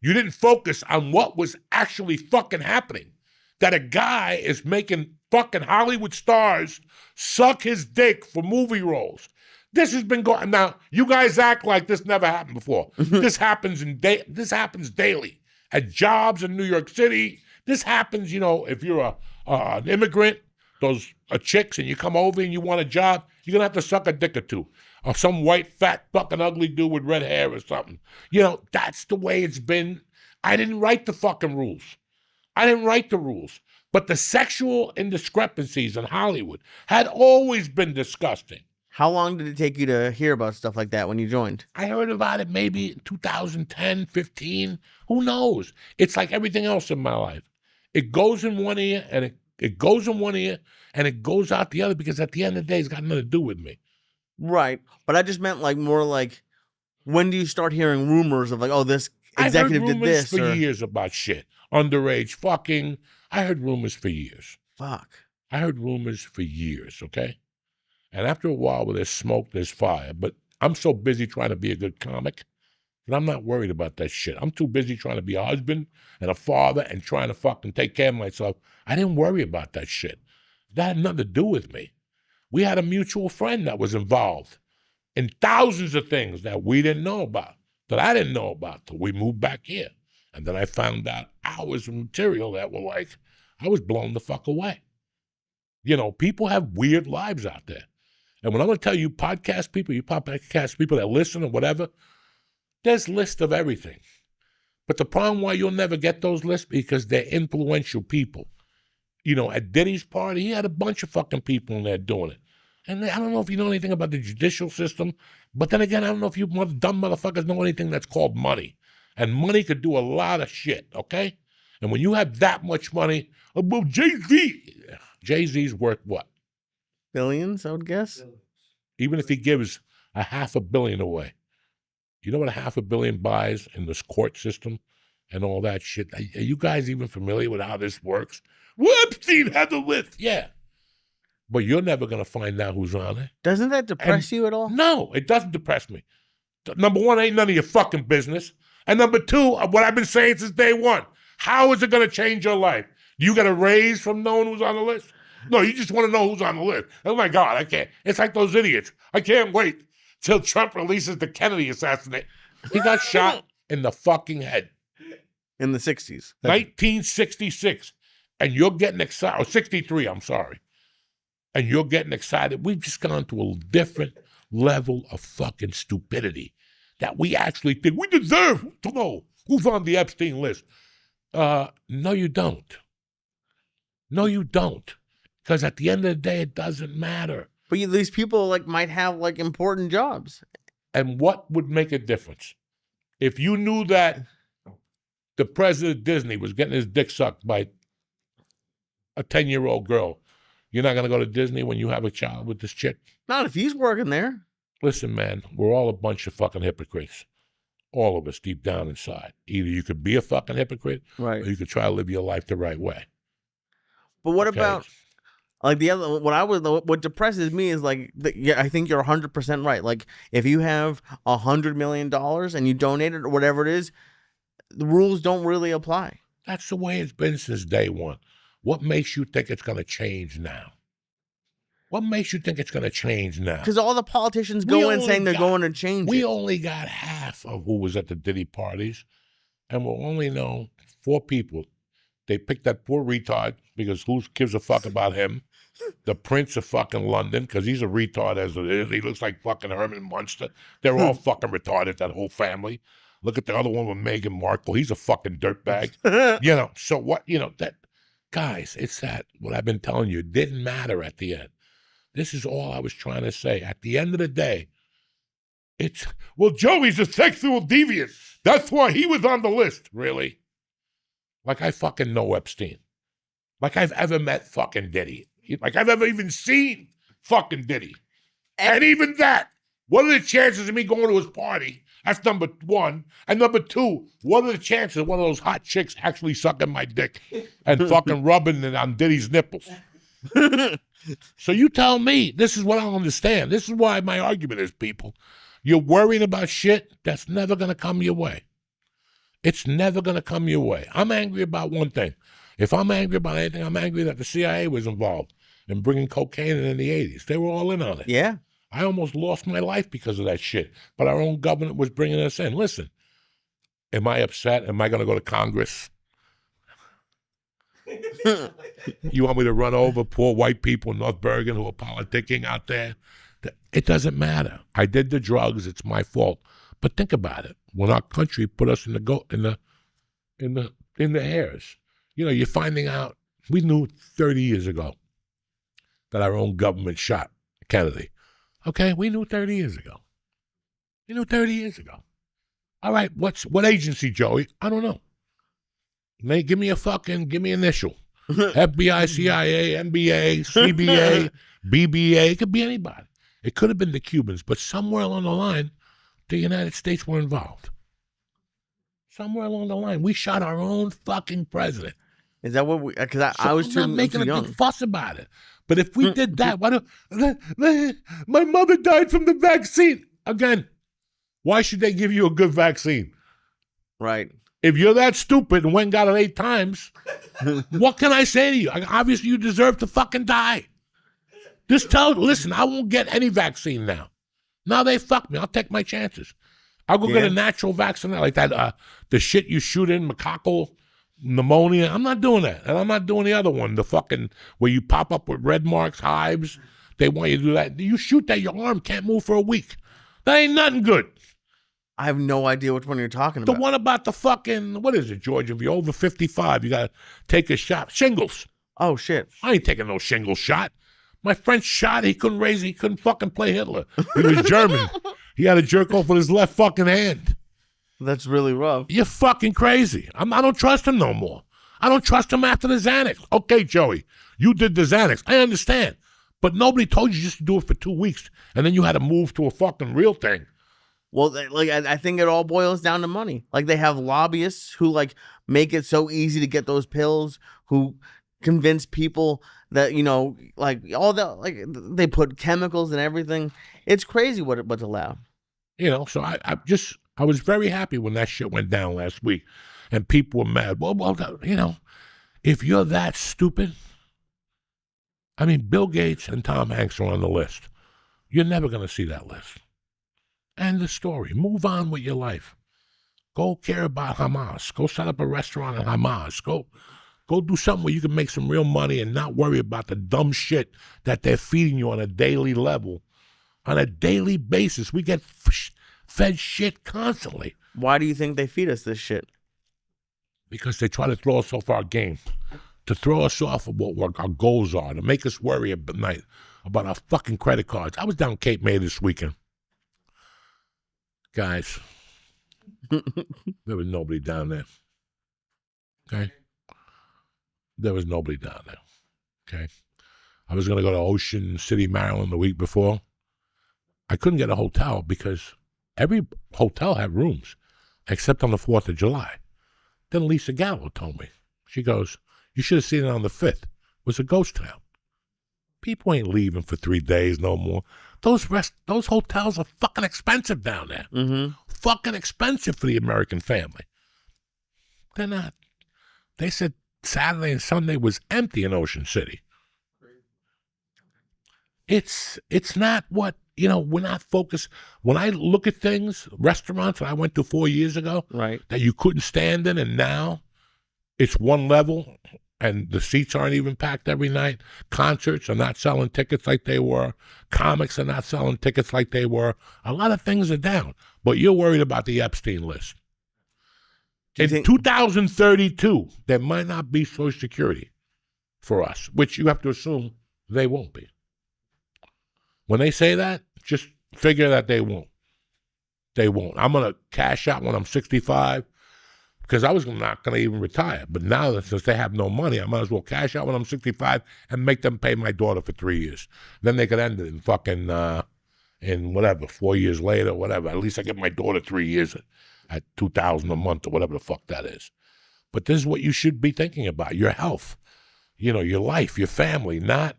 You didn't focus on what was actually fucking happening. That a guy is making fucking Hollywood stars suck his dick for movie roles. This has been going. Now, you guys act like this never happened before. This happens this happens daily at jobs in New York City. This happens, you know, if you're an immigrant, those chicks, and you come over and you want a job, you're gonna have to suck a dick or two, or some white, fat, fucking ugly dude with red hair or something. You know, that's the way it's been. I didn't write the fucking rules. I didn't write the rules. But the sexual indiscrepancies in Hollywood had always been disgusting. How long did it take you to hear about stuff like that when you joined? I heard about it maybe in 2010, 15. Who knows? It's like everything else in my life. It goes in one ear and it goes in one ear and it goes out the other because at the end of the day, it's got nothing to do with me. Right. But I just meant like more like, when do you start hearing rumors of like, oh, this executive I heard did rumors this? for Or, years about shit. Underage fucking. I heard rumors for years. fuck. I heard rumors for years, okay? And after a while, where there's smoke, there's fire. But I'm so busy trying to be a good comic that I'm not worried about that shit. I'm too busy trying to be a husband and a father and trying to fucking take care of myself. I didn't worry about that shit. That had nothing to do with me. We had a mutual friend that was involved in thousands of things that we didn't know about, that I didn't know about till we moved back here. And then I found out hours of material that were like, I was blown the fuck away. You know, people have weird lives out there. And when I'm going to tell you podcast people, you podcast people that listen or whatever, there's lists of everything. But the problem why you'll never get those lists because they're influential people. You know, at Diddy's party, he had a bunch of fucking people in there doing it. And I don't know if you know anything about the judicial system, but then again, I don't know if you dumb motherfuckers know anything that's called money. And money could do a lot of shit, okay? And when you have that much money, well, Jay-Z's worth what? Billions, I would guess. Even if he gives $500 million away. You know what $500 million buys in this court system and all that shit? Are you guys even familiar with how this works? Epstein had the list, yeah. But you're never going to find out who's on it. Doesn't that depress you at all? No, it doesn't depress me. Number one, ain't none of your fucking business. And number two, what I've been saying since day one, how is it going to change your life? Do you get a raise from knowing who's on the list? No, you just want to know who's on the list. Oh my God, I can't. It's like those idiots. I can't wait till Trump releases the Kennedy assassination. He got shot in the fucking head. In the 60s. 1966. And you're getting excited, or 63, I'm sorry. And you're getting excited. We've just gone to a different level of fucking stupidity that we actually think we deserve to know who's on the Epstein list. No, you don't. No, you don't. Because at the end of the day, it doesn't matter. But these people like might have like important jobs. And what would make a difference? If you knew that the president of Disney was getting his dick sucked by a 10-year-old girl, you're not going to go to Disney when you have a child with this chick? Not if he's working there. Listen, man, we're all a bunch of fucking hypocrites. All of us deep down inside. Either you could be a fucking hypocrite Right. or you could try to live your life the right way. But what Okay? about Like what depresses me is like, I think you're 100% right. Like if you have $100 million and you donate it or whatever it is, the rules don't really apply. That's the way it's been since day one. What makes you think it's going to change now? What makes you think it's going to change now? Because all the politicians go in saying they're going to change it. We only got half of who was at the Diddy parties, and we'll only know 4 people. They picked that poor retard because who gives a fuck about him? The Prince of fucking London, because he's a retard as it is. He looks like fucking Herman Munster. They're all fucking retarded, that whole family. Look at the other one with Meghan Markle. He's a fucking dirtbag. So what, that, guys, it's that, what I've been telling you, it didn't matter at the end. This is all I was trying to say. At the end of the day, it's, well, Joey's a sexual deviant. That's why he was on the list. Really? Like I fucking know Epstein. Like I've ever met fucking Diddy. Like I've ever even seen fucking Diddy. And even that, what are the chances of me going to his party? That's number 1. And number 2, what are the chances of one of those hot chicks actually sucking my dick and fucking rubbing it on Diddy's nipples? So you tell me, this is what I don't understand. This is why my argument is, people, you're worrying about shit that's never going to come your way. It's never going to come your way. I'm angry about one thing. If I'm angry about anything, I'm angry that the CIA was involved in bringing cocaine in the 80s. They were all in on it. Yeah. I almost lost my life because of that shit. But our own government was bringing us in. Listen, am I upset? Am I going to go to Congress? You want me to run over poor white people in North Bergen who are politicking out there? It doesn't matter. I did the drugs. It's my fault. But think about it. When our country put us in the hairs, you're finding out. We knew 30 years ago that our own government shot Kennedy. Okay, we knew 30 years ago. We knew 30 years ago. All right, what agency, Joey? I don't know. Give me initial. FBI, CIA, NBA, CBA, BBA. It could be anybody. It could have been the Cubans, but somewhere along the line, the United States were involved. Somewhere along the line, we shot our own fucking president. Is that what we? Because I was not making too a young. big fuss about it. But if we did that, my mother died from the vaccine. Again, why should they give you a good vaccine? Right. If you're that stupid and went and got it 8 times, what can I say to you? Obviously, you deserve to fucking die. Listen, I won't get any vaccine now. Now they fuck me. I'll take my chances. I'll go get a natural vaccine like that. The shit you shoot in, macacal pneumonia. I'm not doing that. And I'm not doing the other one, the fucking where you pop up with red marks, hives. They want you to do that. You shoot that, your arm can't move for a week. That ain't nothing good. I have no idea which one you're talking about. The one about the fucking, what is it, George? If you're over 55, you got to take a shot. Shingles. Oh, shit. I ain't taking no shingle shot. My friend shot, he couldn't fucking play Hitler. He was German. He had to jerk off with his left fucking hand. That's really rough. You're fucking crazy. I don't trust him no more. I don't trust him after the Xanax. Okay, Joey, you did the Xanax. I understand. But nobody told you just to do it for 2 weeks, and then you had to move to a fucking real thing. Well, I think it all boils down to money. Like, they have lobbyists who, make it so easy to get those pills, who convince people that, all that, they put chemicals and everything. It's crazy what's allowed. So I was very happy when that shit went down last week, and people were mad. Well, if you're that stupid, I mean, Bill Gates and Tom Hanks are on the list. You're never going to see that list. End the story. Move on with your life. Go care about Hamas. Go set up a restaurant in Hamas. Go do something where you can make some real money and not worry about the dumb shit that they're feeding you on a daily level. On a daily basis. We get fed shit constantly. Why do you think they feed us this shit? Because they try to throw us off our game. To throw us off of what our goals are. To make us worry at night about our fucking credit cards. I was down Cape May this weekend. Guys, there was nobody down there. Okay? There was nobody down there. Okay? I was going to go to Ocean City, Maryland the week before. I couldn't get a hotel because every hotel had rooms except on the 4th of July. Then Lisa Gallo told me. She goes, you should have seen it on the 5th. It was a ghost town. People ain't leaving for 3 days no more. Those hotels are fucking expensive down there. Mm-hmm. Fucking expensive for the American family. They're not. They said Saturday and Sunday was empty in Ocean City. It's not what, we're not focused. When I look at things, restaurants that I went to 4 years ago, Right. that you couldn't stand in, and now it's one level and the seats aren't even packed every night. Concerts are not selling tickets like they were. Comics are not selling tickets like they were. A lot of things are down, but you're worried about the Epstein list. In 2032, there might not be Social Security for us, which you have to assume they won't be. When they say that, just figure that they won't. They won't. I'm going to cash out when I'm 65 because I was not going to even retire. But now, since they have no money, I might as well cash out when I'm 65 and make them pay my daughter for 3 years. Then they could end it in fucking, in whatever, 4 years later, whatever. At least I get my daughter 3 years at $2,000 a month or whatever the fuck that is. But this is what you should be thinking about, your health, your life, your family, not.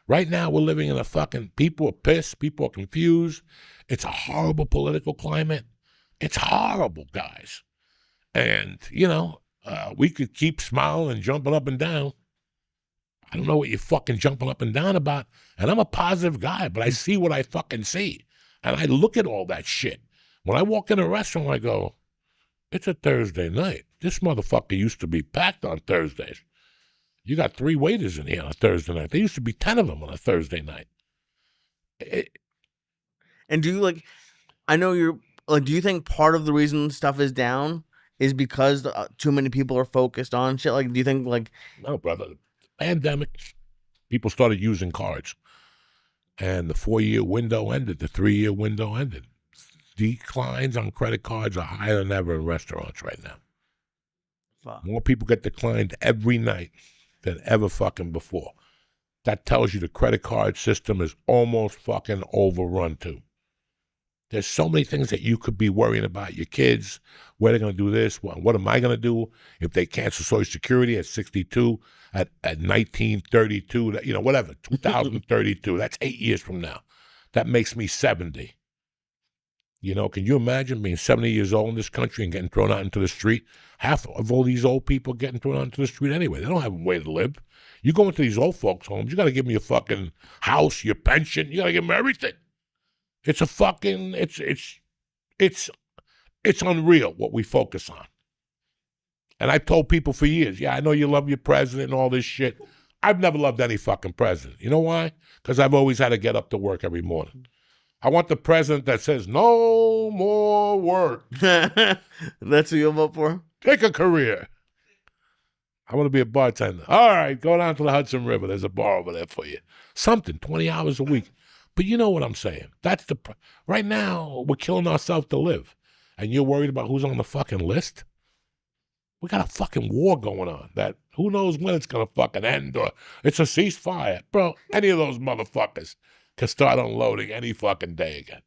Right now, we're living in a fucking, people are pissed, people are confused. It's a horrible political climate. It's horrible, guys. And, we could keep smiling and jumping up and down. I don't know what you're fucking jumping up and down about. And I'm a positive guy, but I see what I fucking see. And I look at all that shit. When I walk in a restaurant, I go, it's a Thursday night. This motherfucker used to be packed on Thursdays. You got 3 waiters in here on a Thursday night. There used to be 10 of them on a Thursday night. And do you I know you're do you think part of the reason stuff is down is because too many people are focused on shit? Do you think No, brother. Pandemic, people started using cards. And the 4-year window ended. The 3-year window ended. Declines on credit cards are higher than ever in restaurants right now. fuck. More people get declined every night than ever fucking before. That tells you the credit card system is almost fucking overrun too. There's so many things that you could be worrying about. Your kids, where they're going to do this. What am I going to do if they cancel Social Security at 62, at 1932, whatever, 2032. That's 8 years from now. That makes me 70. Can you imagine being 70 years old in this country and getting thrown out into the street? Half of all these old people getting thrown out into the street anyway. They don't have a way to live. You go into these old folks' homes, you got to give them your fucking house, your pension. You got to give them everything. It's a fucking, it's unreal what we focus on. And I've told people for years, I know you love your president and all this shit. I've never loved any fucking president. You know why? Because I've always had to get up to work every morning. I want the president that says, no more work. That's who you'll vote for? Pick a career. I want to be a bartender. All right, go down to the Hudson River. There's a bar over there for you. Something, 20 hours a week. But you know what I'm saying. That's right now, we're killing ourselves to live. And you're worried about who's on the fucking list? We got a fucking war going on that who knows when it's going to fucking end, or it's a ceasefire. Bro, any of those motherfuckers can start unloading any fucking day again.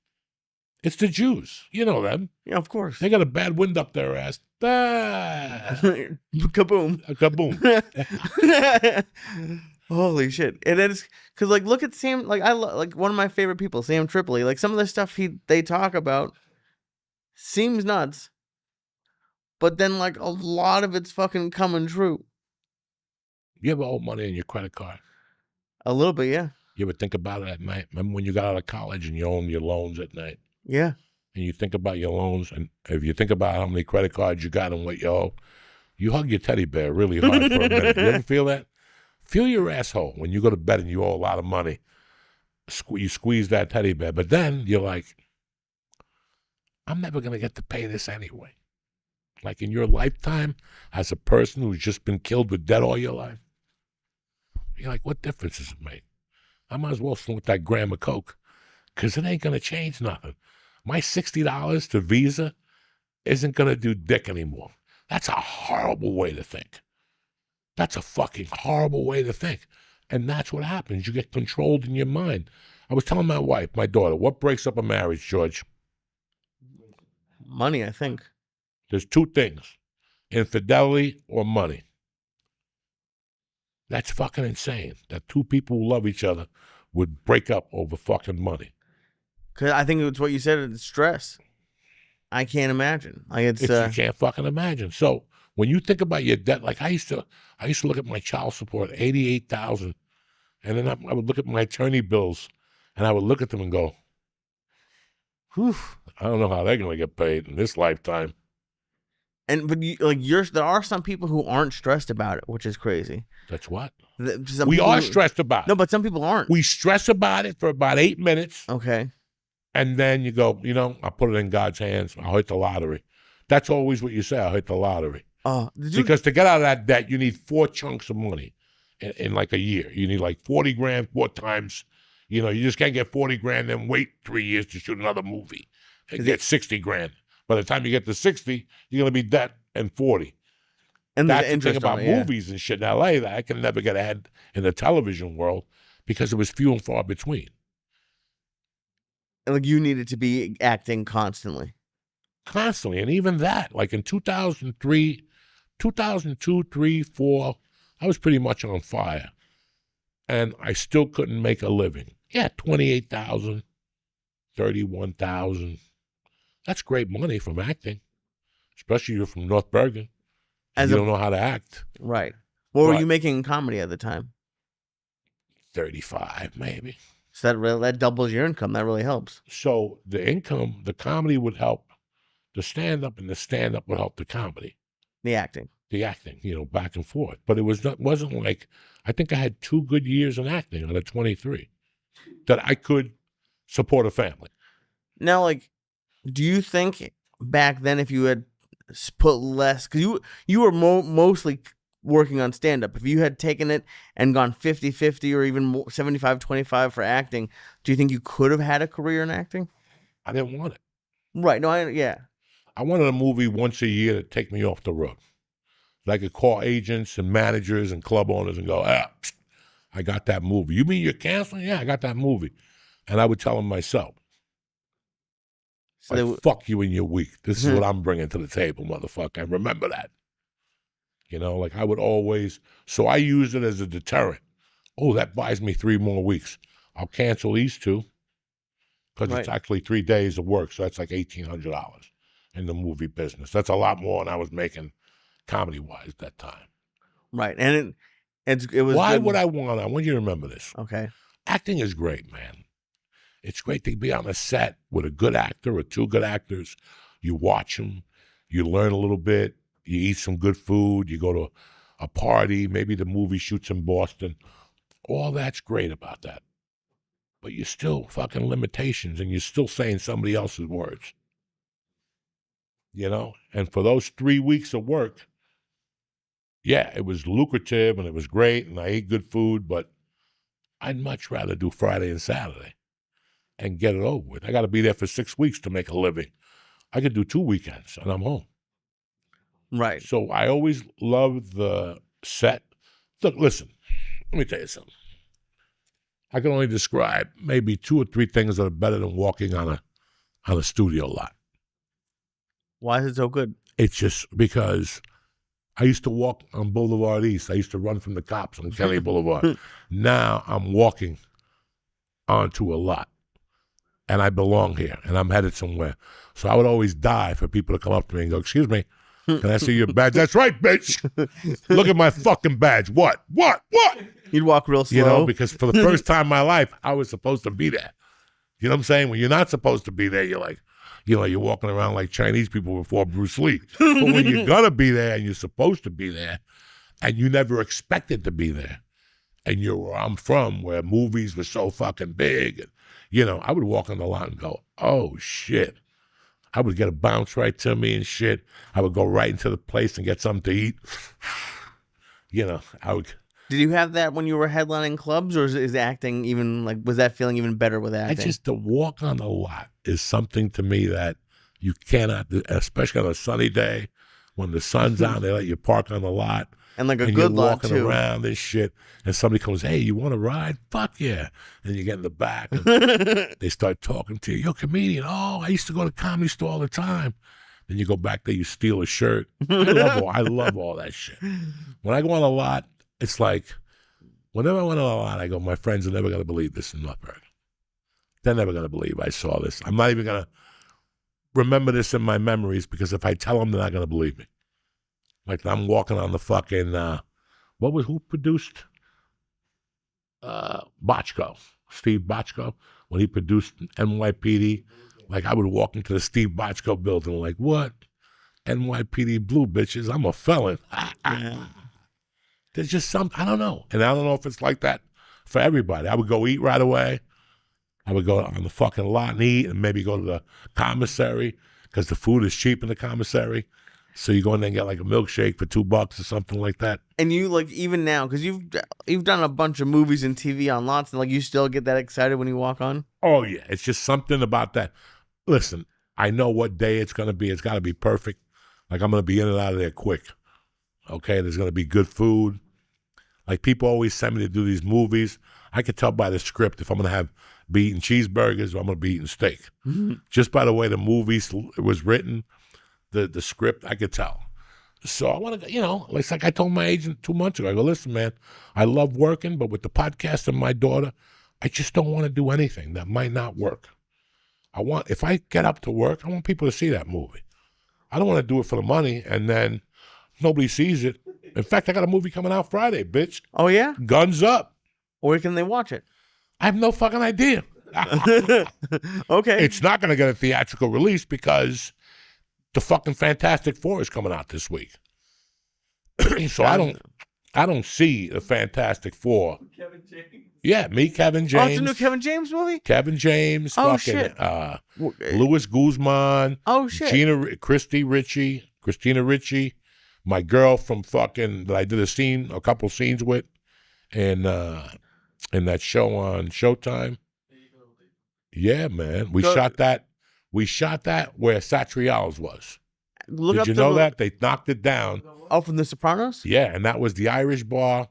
It's the Jews. You know them. Yeah, of course. They got a bad wind up their ass. Kaboom. Kaboom. Holy shit. And then it's because look at Sam, one of my favorite people, Sam Tripoli. Some of the stuff they talk about seems nuts, but then a lot of it's fucking coming true. You ever owe money on your credit card? A little bit, yeah. You ever think about it at night? Remember when you got out of college and you owned your loans at night? Yeah. And you think about your loans, and if you think about how many credit cards you got and what you owe, you hug your teddy bear really hard for a minute. You ever feel that? Feel your asshole when you go to bed and you owe a lot of money. You squeeze that teddy bear, but then you're like, I'm never going to get to pay this anyway. Like in your lifetime, as a person who's just been killed with debt all your life, you're like, what difference does it make? I might as well smoke that gram of coke because it ain't going to change nothing. My $60 to Visa isn't going to do dick anymore. That's a horrible way to think. That's a fucking horrible way to think. And that's what happens. You get controlled in your mind. I was telling my wife, my daughter, what breaks up a marriage, George? Money, I think. There's 2 things, infidelity or money. That's fucking insane that two people who love each other would break up over fucking money. Because I think it's what you said. It's stress. I can't imagine. Like You can't fucking imagine. So when you think about your debt, like I used to look at my child support, $88,000, and then I would look at my attorney bills, and I would look at them and go, "Whew, I don't know how they're gonna get paid in this lifetime." but there are some people who aren't stressed about it, which is crazy. That's what Some we people are who- stressed about it. No, but some people aren't. We stress about it for about 8 minutes, Okay. and then you go, I'll put it in God's hands. I'll hit the lottery. That's always what you say. I'll hit the lottery. Oh, did you, Because to get out of that debt, you need 4 chunks of money in like a year. You need like 40 grand 4 times. You just can't get 40 grand and wait 3 years to shoot another movie and get 60 grand. By the time you get to 60, you're going to be debt and 40. and That's the the thing interest about on it, yeah. movies and shit in LA that I can never get ahead in the television world because it was few and far between. And, like, you needed to be acting constantly. Constantly. And even that, like in 2003, 2002, 3, 4, I was pretty much on fire. And I still couldn't make a living. Yeah, 28,000, 31,000. That's great money from acting, especially you're from North Bergen. As You a- don't know how to act. Right. What were Right. you making in comedy at the time? 35, maybe. So that doubles your income. That really helps. So the income, the comedy would help the stand-up, and the stand-up would help the comedy, The acting. the acting, back and forth. But it wasn't like, I think I had 2 good years in acting out of 23 that I could support a family. Now, like, do you think back then if you had put less, because you were mostly working on stand-up, if you had taken it and gone 50-50 or even 75-25 for acting, do you think you could have had a career in acting? I didn't want it. Right. No, yeah. I wanted a movie once a year to take me off the road. That I could call agents and managers and club owners and go, I got that movie. You mean you're canceling? Yeah, I got that movie. And I would tell them myself, So they fuck you and your week. This is what I'm bringing to the table, motherfucker. And remember that. Like I would always, so I used it as a deterrent. Oh, that buys me 3 more weeks. I'll cancel these 2 because it's Right. actually 3 days of work. So that's like $1,800 in the movie business. That's a lot more than I was making comedy-wise at that time. right, and it was. Why good. would I want you to remember this? Okay. Acting is great, man. It's great to be on a set with a good actor or 2 good actors. You watch them, you learn a little bit, you eat some good food, you go to a party, maybe the movie shoots in Boston. All that's great about that. But you're still fucking limitations and you're still saying somebody else's words. And for those 3 weeks of work, yeah, it was lucrative and it was great and I ate good food, but I'd much rather do Friday and Saturday and get it over with. I got to be there for 6 weeks to make a living. I could do 2 weekends and I'm home. Right. So I always loved the set. Look, listen, let me tell you something. I can only describe maybe 2 or 3 things that are better than walking on a studio lot. Why is it so good? It's just because I used to walk on Boulevard East. I used to run from the cops on Kelly Boulevard. Now I'm walking onto a lot. And I belong here, and I'm headed somewhere. So I would always die for people to come up to me and go, excuse me, can I see your badge? That's right, bitch. Look at my fucking badge. What? You'd walk real slow. Because for the first time in my life, I was supposed to be there. You know what I'm saying? When you're not supposed to be there, you're like, you're walking around like Chinese people before Bruce Lee. But when you're going to be there and you're supposed to be there, and you never expected to be there, and you're where I'm from, where movies were so fucking big, and, I would walk on the lot and go, oh, shit. I would get a bounce right to me and shit. I would go right into the place and get something to eat. I would. Did you have that when you were headlining clubs, or is acting even, like, was that feeling even better with acting? The walk on the lot is something to me that you cannot do, especially on a sunny day when the sun's out, they let you park on the lot. And like a and good you're lot, walking too. around and shit, and somebody comes, hey, you want to ride? Fuck yeah. And you get in the back, and they start talking to you. You're a comedian. Oh, I used to go to the Comedy Store all the time. Then you go back there, you steal a shirt. I love all that shit. When I go on a lot, it's like Whenever I went on a lot, I go, my friends are never going to believe this in Northburg. They're never going to believe I saw this. I'm not even going to remember this in my memories because if I tell them, they're not going to believe me. Like I'm walking on the fucking, who produced Bochco? Steve Bochco, when he produced NYPD. Like I would walk into the Steve Bochco building like, what? NYPD blue bitches, I'm a felon. There's just I don't know. And I don't know if it's like that for everybody. I would go eat right away. I would go on the fucking lot and eat and maybe go to the commissary because the food is cheap in the commissary. So you go in there and get like a milkshake for $2 or something like that. And you like even now, because you've done a bunch of movies and TV on lots, and like you still get that excited when you walk on? Oh, yeah. It's just something about that. Listen, I know what day it's going to be. It's got to be perfect. Like I'm going to be in and out of there quick. Okay? There's going to be good food. Like people always send me to do these movies. I could tell by the script if I'm going to be eating cheeseburgers or I'm going to be eating steak. Mm-hmm. Just by the way the movie was written, the script, I could tell. So I want to, it's like I told my agent 2 months ago. I go, listen, man, I love working, but with the podcast and my daughter, I just don't want to do anything that might not work. If I get up to work, I want people to see that movie. I don't want to do it for the money and then nobody sees it. In fact, I got a movie coming out Friday, bitch. Oh, yeah? Guns Up. Where can they watch it? I have no fucking idea. Okay. It's not going to get a theatrical release because the fucking Fantastic Four is coming out this week. So I don't see the Fantastic Four. Kevin James. Yeah, me, Kevin James. Oh, it's a new Kevin James movie? Kevin James. Oh, fucking, shit. Louis Guzman. Oh, shit. Christina Ricci. My girl from fucking that I did a couple scenes with, in that show on Showtime. Yeah, man, we shot that where Satriale's was. Did you know that they knocked it down? Oh, from The Sopranos? Yeah, and that was the Irish bar,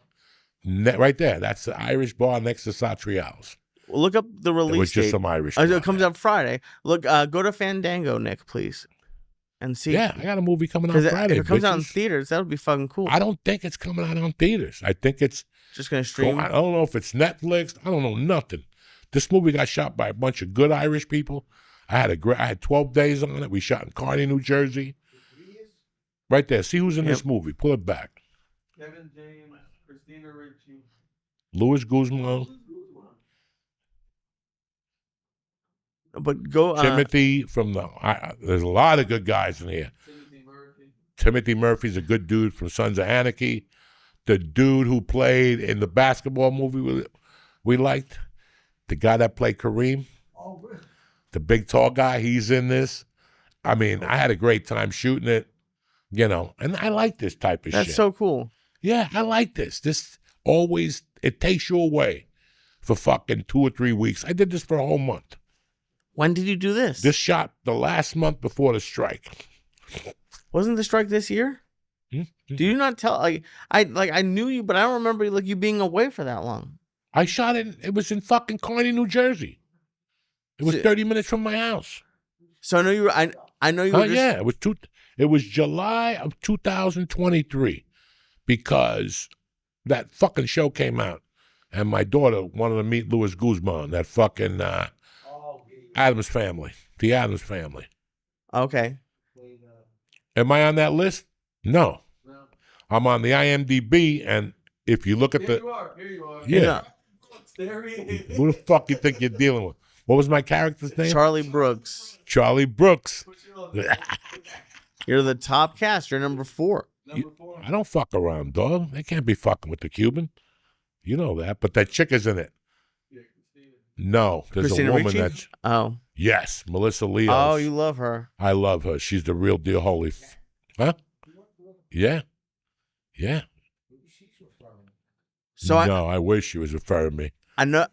right there. That's the Irish bar next to Satriale's. Well, look up the release date. It was just some Irish. It comes out Friday. Look, go to Fandango, Nick, please. And see. Yeah, I got a movie coming out Friday. If it comes out in theaters, that would be fucking cool. I don't think it's coming out on theaters. I think it's just going to stream. I don't know if it's Netflix. I don't know nothing. This movie got shot by a bunch of good Irish people. I had 12 days on it. We shot in Kearney, New Jersey. Right there. See who's in this movie. Pull it back. Kevin James, Christina Ricci, Louis Guzman. But go Timothy from there's a lot of good guys in here. Timothy Murphy's a good dude from Sons of Anarchy. The dude who played in the basketball movie we liked, the guy that played Kareem, the big tall guy, he's in this. I mean, I had a great time shooting it, and I like this type of shit. That's so cool. Yeah, I like this. This always, it takes you away for fucking 2 or 3 weeks. I did this for a whole month. When did you do this? This shot the last month before the strike. Wasn't the strike this year? Mm-hmm. Do you not tell? I knew you, but I don't remember you being away for that long. I shot it. It was in fucking Kearney, New Jersey. It was 30 minutes from my house. So I know you were. I know you were. Yeah, it was July of 2023 because that fucking show came out, and my daughter wanted to meet Louis Guzman, that fucking. Addams Family, the Addams Family. Okay. Am I on that list? No. I'm on the IMDb, and if you look at Here you are. Yeah. There he is. Who the fuck you think you're dealing with? What was my character's name? Charlie Brooks. Charlie Brooks. You're the top cast. You're number 4. I don't fuck around, dog. They can't be fucking with the Cuban. You know that, but that chick is in it. No, there's Christina a woman Ricci? that's... Oh. Yes, Melissa Leo. Oh, you love her. I love her. She's the real deal. Huh? Yeah. Yeah. So I wish she was referring to me. I know.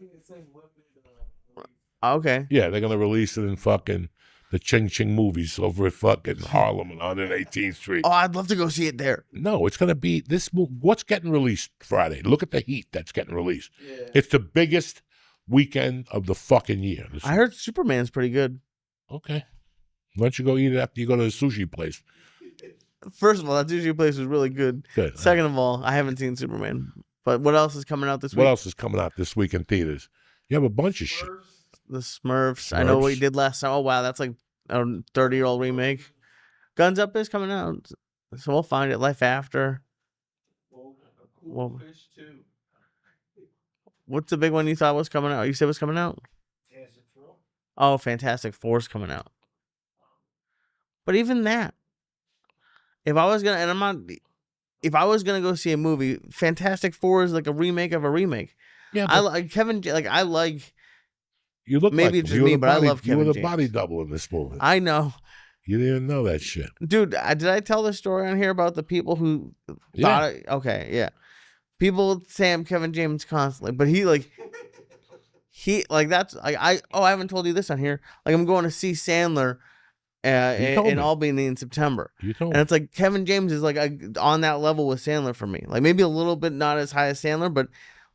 Okay. Yeah, they're going to release it in fucking the Ching Ching movies over at fucking Harlem and 118th Street. Oh, I'd love to go see it there. No, it's going to be this movie. What's getting released Friday? Look at the heat that's getting released. Yeah. It's the biggest weekend of the fucking year. I heard Superman's pretty good. Okay. Why don't you go eat it after you go to the sushi place? First of all, that sushi place was really good. Good. Second of all, I haven't seen Superman. But what else is coming out this What week? else is coming out this week in theaters? You have a bunch of shit. The Smurfs. I know what you did last time. Oh wow, that's like a 30-year-old remake. Guns Up is coming out, so we'll find it. Life After. Well, Fish 2. what's the big one you thought was coming out? You said was coming out? Oh, Fantastic Four's coming out. But even that, if I was gonna go see a movie, Fantastic Four is like a remake of a remake. Yeah, I like Kevin. Like I like. you look maybe like it's him. just You were me, the but I body- love Kevin You were the James. body double in this movie. I know, You didn't even know that shit. dude. Did I tell the story on here about the people who Yeah. thought? Okay, yeah. People say I'm Kevin James constantly, but he that's like I haven't told you this on here. Like I'm going to see Sandler told in me. Albany in September. You told And me. it's like Kevin James is like on that level with Sandler for me. Like maybe a little bit not as high as Sandler, but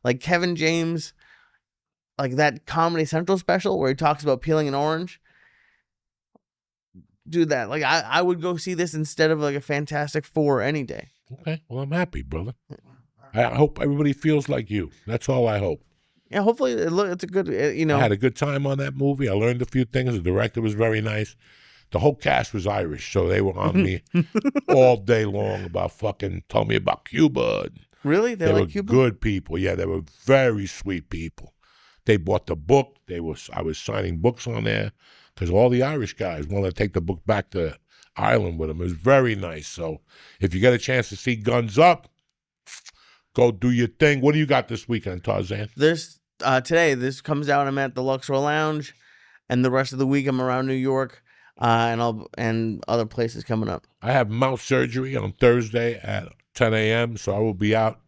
like Kevin James, like that Comedy Central special where he talks about peeling an orange. Do that. Like I would go see this instead of like a Fantastic Four any day. Okay, well, I'm happy, brother. I hope everybody feels like you. That's all I hope. Yeah, hopefully it's a good, I had a good time on that movie. I learned a few things. The director was very nice. The whole cast was Irish, so they were on me all day long about fucking telling me about Cuba. Really? They were good people. Yeah, they were very sweet people. They bought the book. I was signing books on there because all the Irish guys wanted to take the book back to Ireland with them. It was very nice. So if you get a chance to see Guns Up, go do your thing. What do you got this weekend, Tarzan? Today, this comes out. I'm at the Luxor Lounge, and the rest of the week I'm around New York, and other places coming up. I have mouth surgery on Thursday at 10 a.m., so I will be out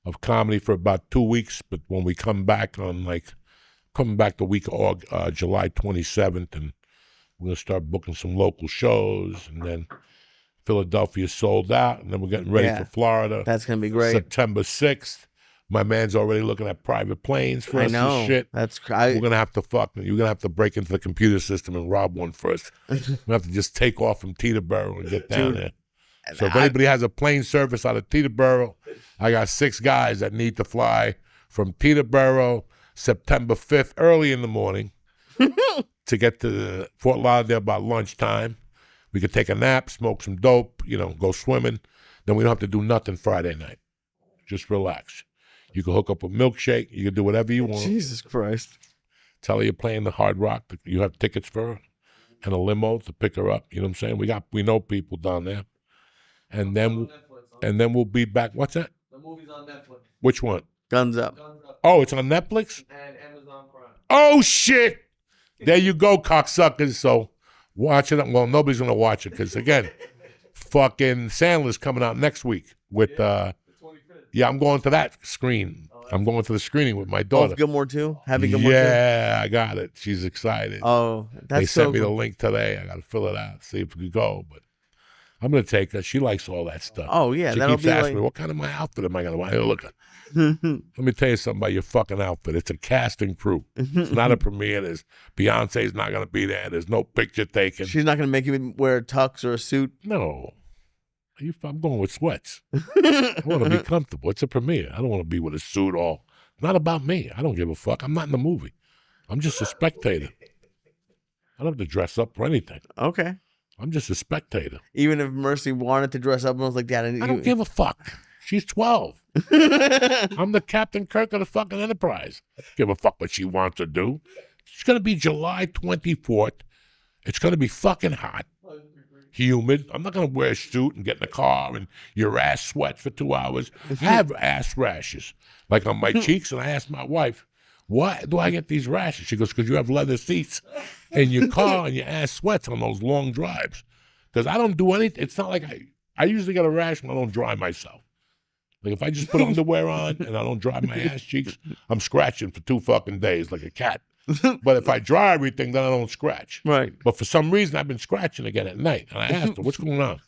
of comedy for about 2 weeks. But when we come back coming back the week of July 27th, and we're going to start booking some local shows, and then Philadelphia sold out, and then we're getting ready for Florida. That's going to be great. September 6th. My man's already looking at private planes for us I know. and shit. We're going to have to you're going to have to break into the computer system and rob one first. We have to just take off from Teterboro and get down there. So if anybody has a plane service out of Teterboro, I got 6 guys that need to fly from Teterboro September 5th early in the morning to get to Fort Lauderdale about lunchtime. We could take a nap, smoke some dope, go swimming. Then we don't have to do nothing Friday night. Just relax. You can hook up a milkshake. You can do whatever you want. Jesus Christ. Tell her you're playing the Hard Rock. You have tickets for her and a limo to pick her up. You know what I'm saying? We know people down there. And then we'll be back. What's that? The movie's on Netflix. Which one? Guns Up. Guns Up Oh, it's on Netflix? and Amazon Prime. Oh, shit. There you go, cocksuckers. So watch it. Well, nobody's going to watch it because, again, fucking Sandler's coming out next week with, The 25th. yeah, I'm going to that screen. I'm going to the screening with my daughter. Gilmore 2? Happy Gilmore 2? Yeah, I got it. She's excited. Oh, that's They so sent me the cool. link today. I got to fill it out, see if we can go. But I'm going to take her. She likes all that stuff. Oh, yeah. She That'll keeps be asking like... me, what kind of my outfit am I going to wear? Hey, look, let me tell you something about your fucking outfit. It's a casting crew. It's not a premiere. Beyonce's not going to be there. There's no picture taken. She's not going to make you wear a tux or a suit. No. I'm going with sweats. I want to be comfortable. It's a premiere. I don't want to be with a suit all. Not about me. I don't give a fuck. I'm not in the movie. I'm just a spectator. I don't have to dress up for anything. Okay. I'm just a spectator. Even if Mercy wanted to dress up and was like, Dad, I don't give a fuck. She's 12. I'm the Captain Kirk of the fucking Enterprise. I don't give a fuck what she wants to do. It's going to be July 24th. It's going to be fucking hot, humid. I'm not going to wear a suit and get in the car and your ass sweats for 2 hours. I have ass rashes, like on my cheeks, and I asked my wife, why do I get these rashes? She goes, because you have leather seats in your car and your ass sweats on those long drives. Because I don't do anything. It's not like I usually get a rash when I don't dry myself. Like if I just put underwear on and I don't dry my ass cheeks, I'm scratching for 2 fucking days like a cat. But if I dry everything, then I don't scratch. Right. But for some reason, I've been scratching again at night. And I asked her, what's going on?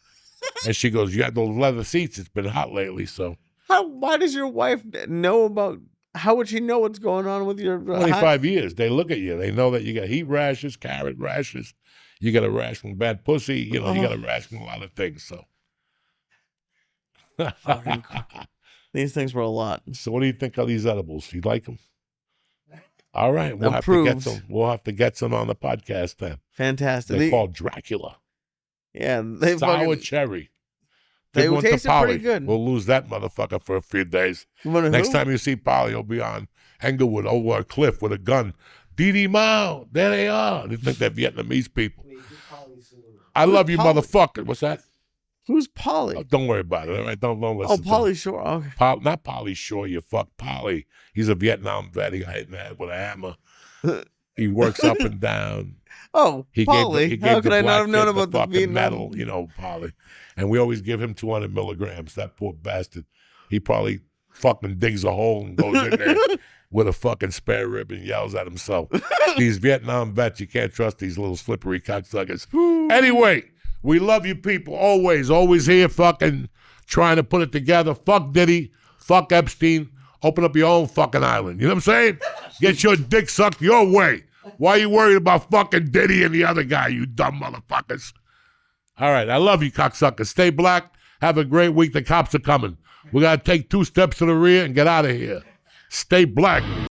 And she goes, you have those leather seats. It's been hot lately, so. Why does your wife know about... How would she know what's going on with your... 25 years. They look at you. They know that you got heat rashes, carrot rashes. You got a rash from bad pussy. You got a rash from a lot of things, so. These things were a lot. So what do you think of these edibles? You like them? All right, we'll have to get some. We'll have to get some on the podcast then. Fantastic. They're called Dracula. Yeah, they Sour cherry. They Give one to tasted Polly. pretty good. We'll lose that motherfucker for a few days. Next Time you see Polly, he'll be on Englewood over a cliff with a gun. Dee Mao, there they are. They think they're Vietnamese people. I love you, Polly? motherfucker. What's that? Who's Polly? Oh, don't worry about it. All right? Don't listen. Polly Shore. Okay. Not Polly Shore. You fuck Polly. He's a Vietnam vet. He got hit in the head with a hammer. He works up and down. Oh, He Polly. gave How could the I not black have known kid about the fucking Vietnam? medal, Polly. And we always give him 200 milligrams. That poor bastard. He probably fucking digs a hole and goes in there with a fucking spare rib and yells at himself. These Vietnam vets, you can't trust these little slippery cocksuckers. Anyway, we love you people always here fucking trying to put it together. Fuck Diddy. Fuck Epstein. Open up your own fucking island. You know what I'm saying? Get your dick sucked your way. Why are you worried about fucking Diddy and the other guy, you dumb motherfuckers? All right, I love you, cocksuckers. Stay black. Have a great week. The cops are coming. We got to take 2 steps to the rear and get out of here. Stay black.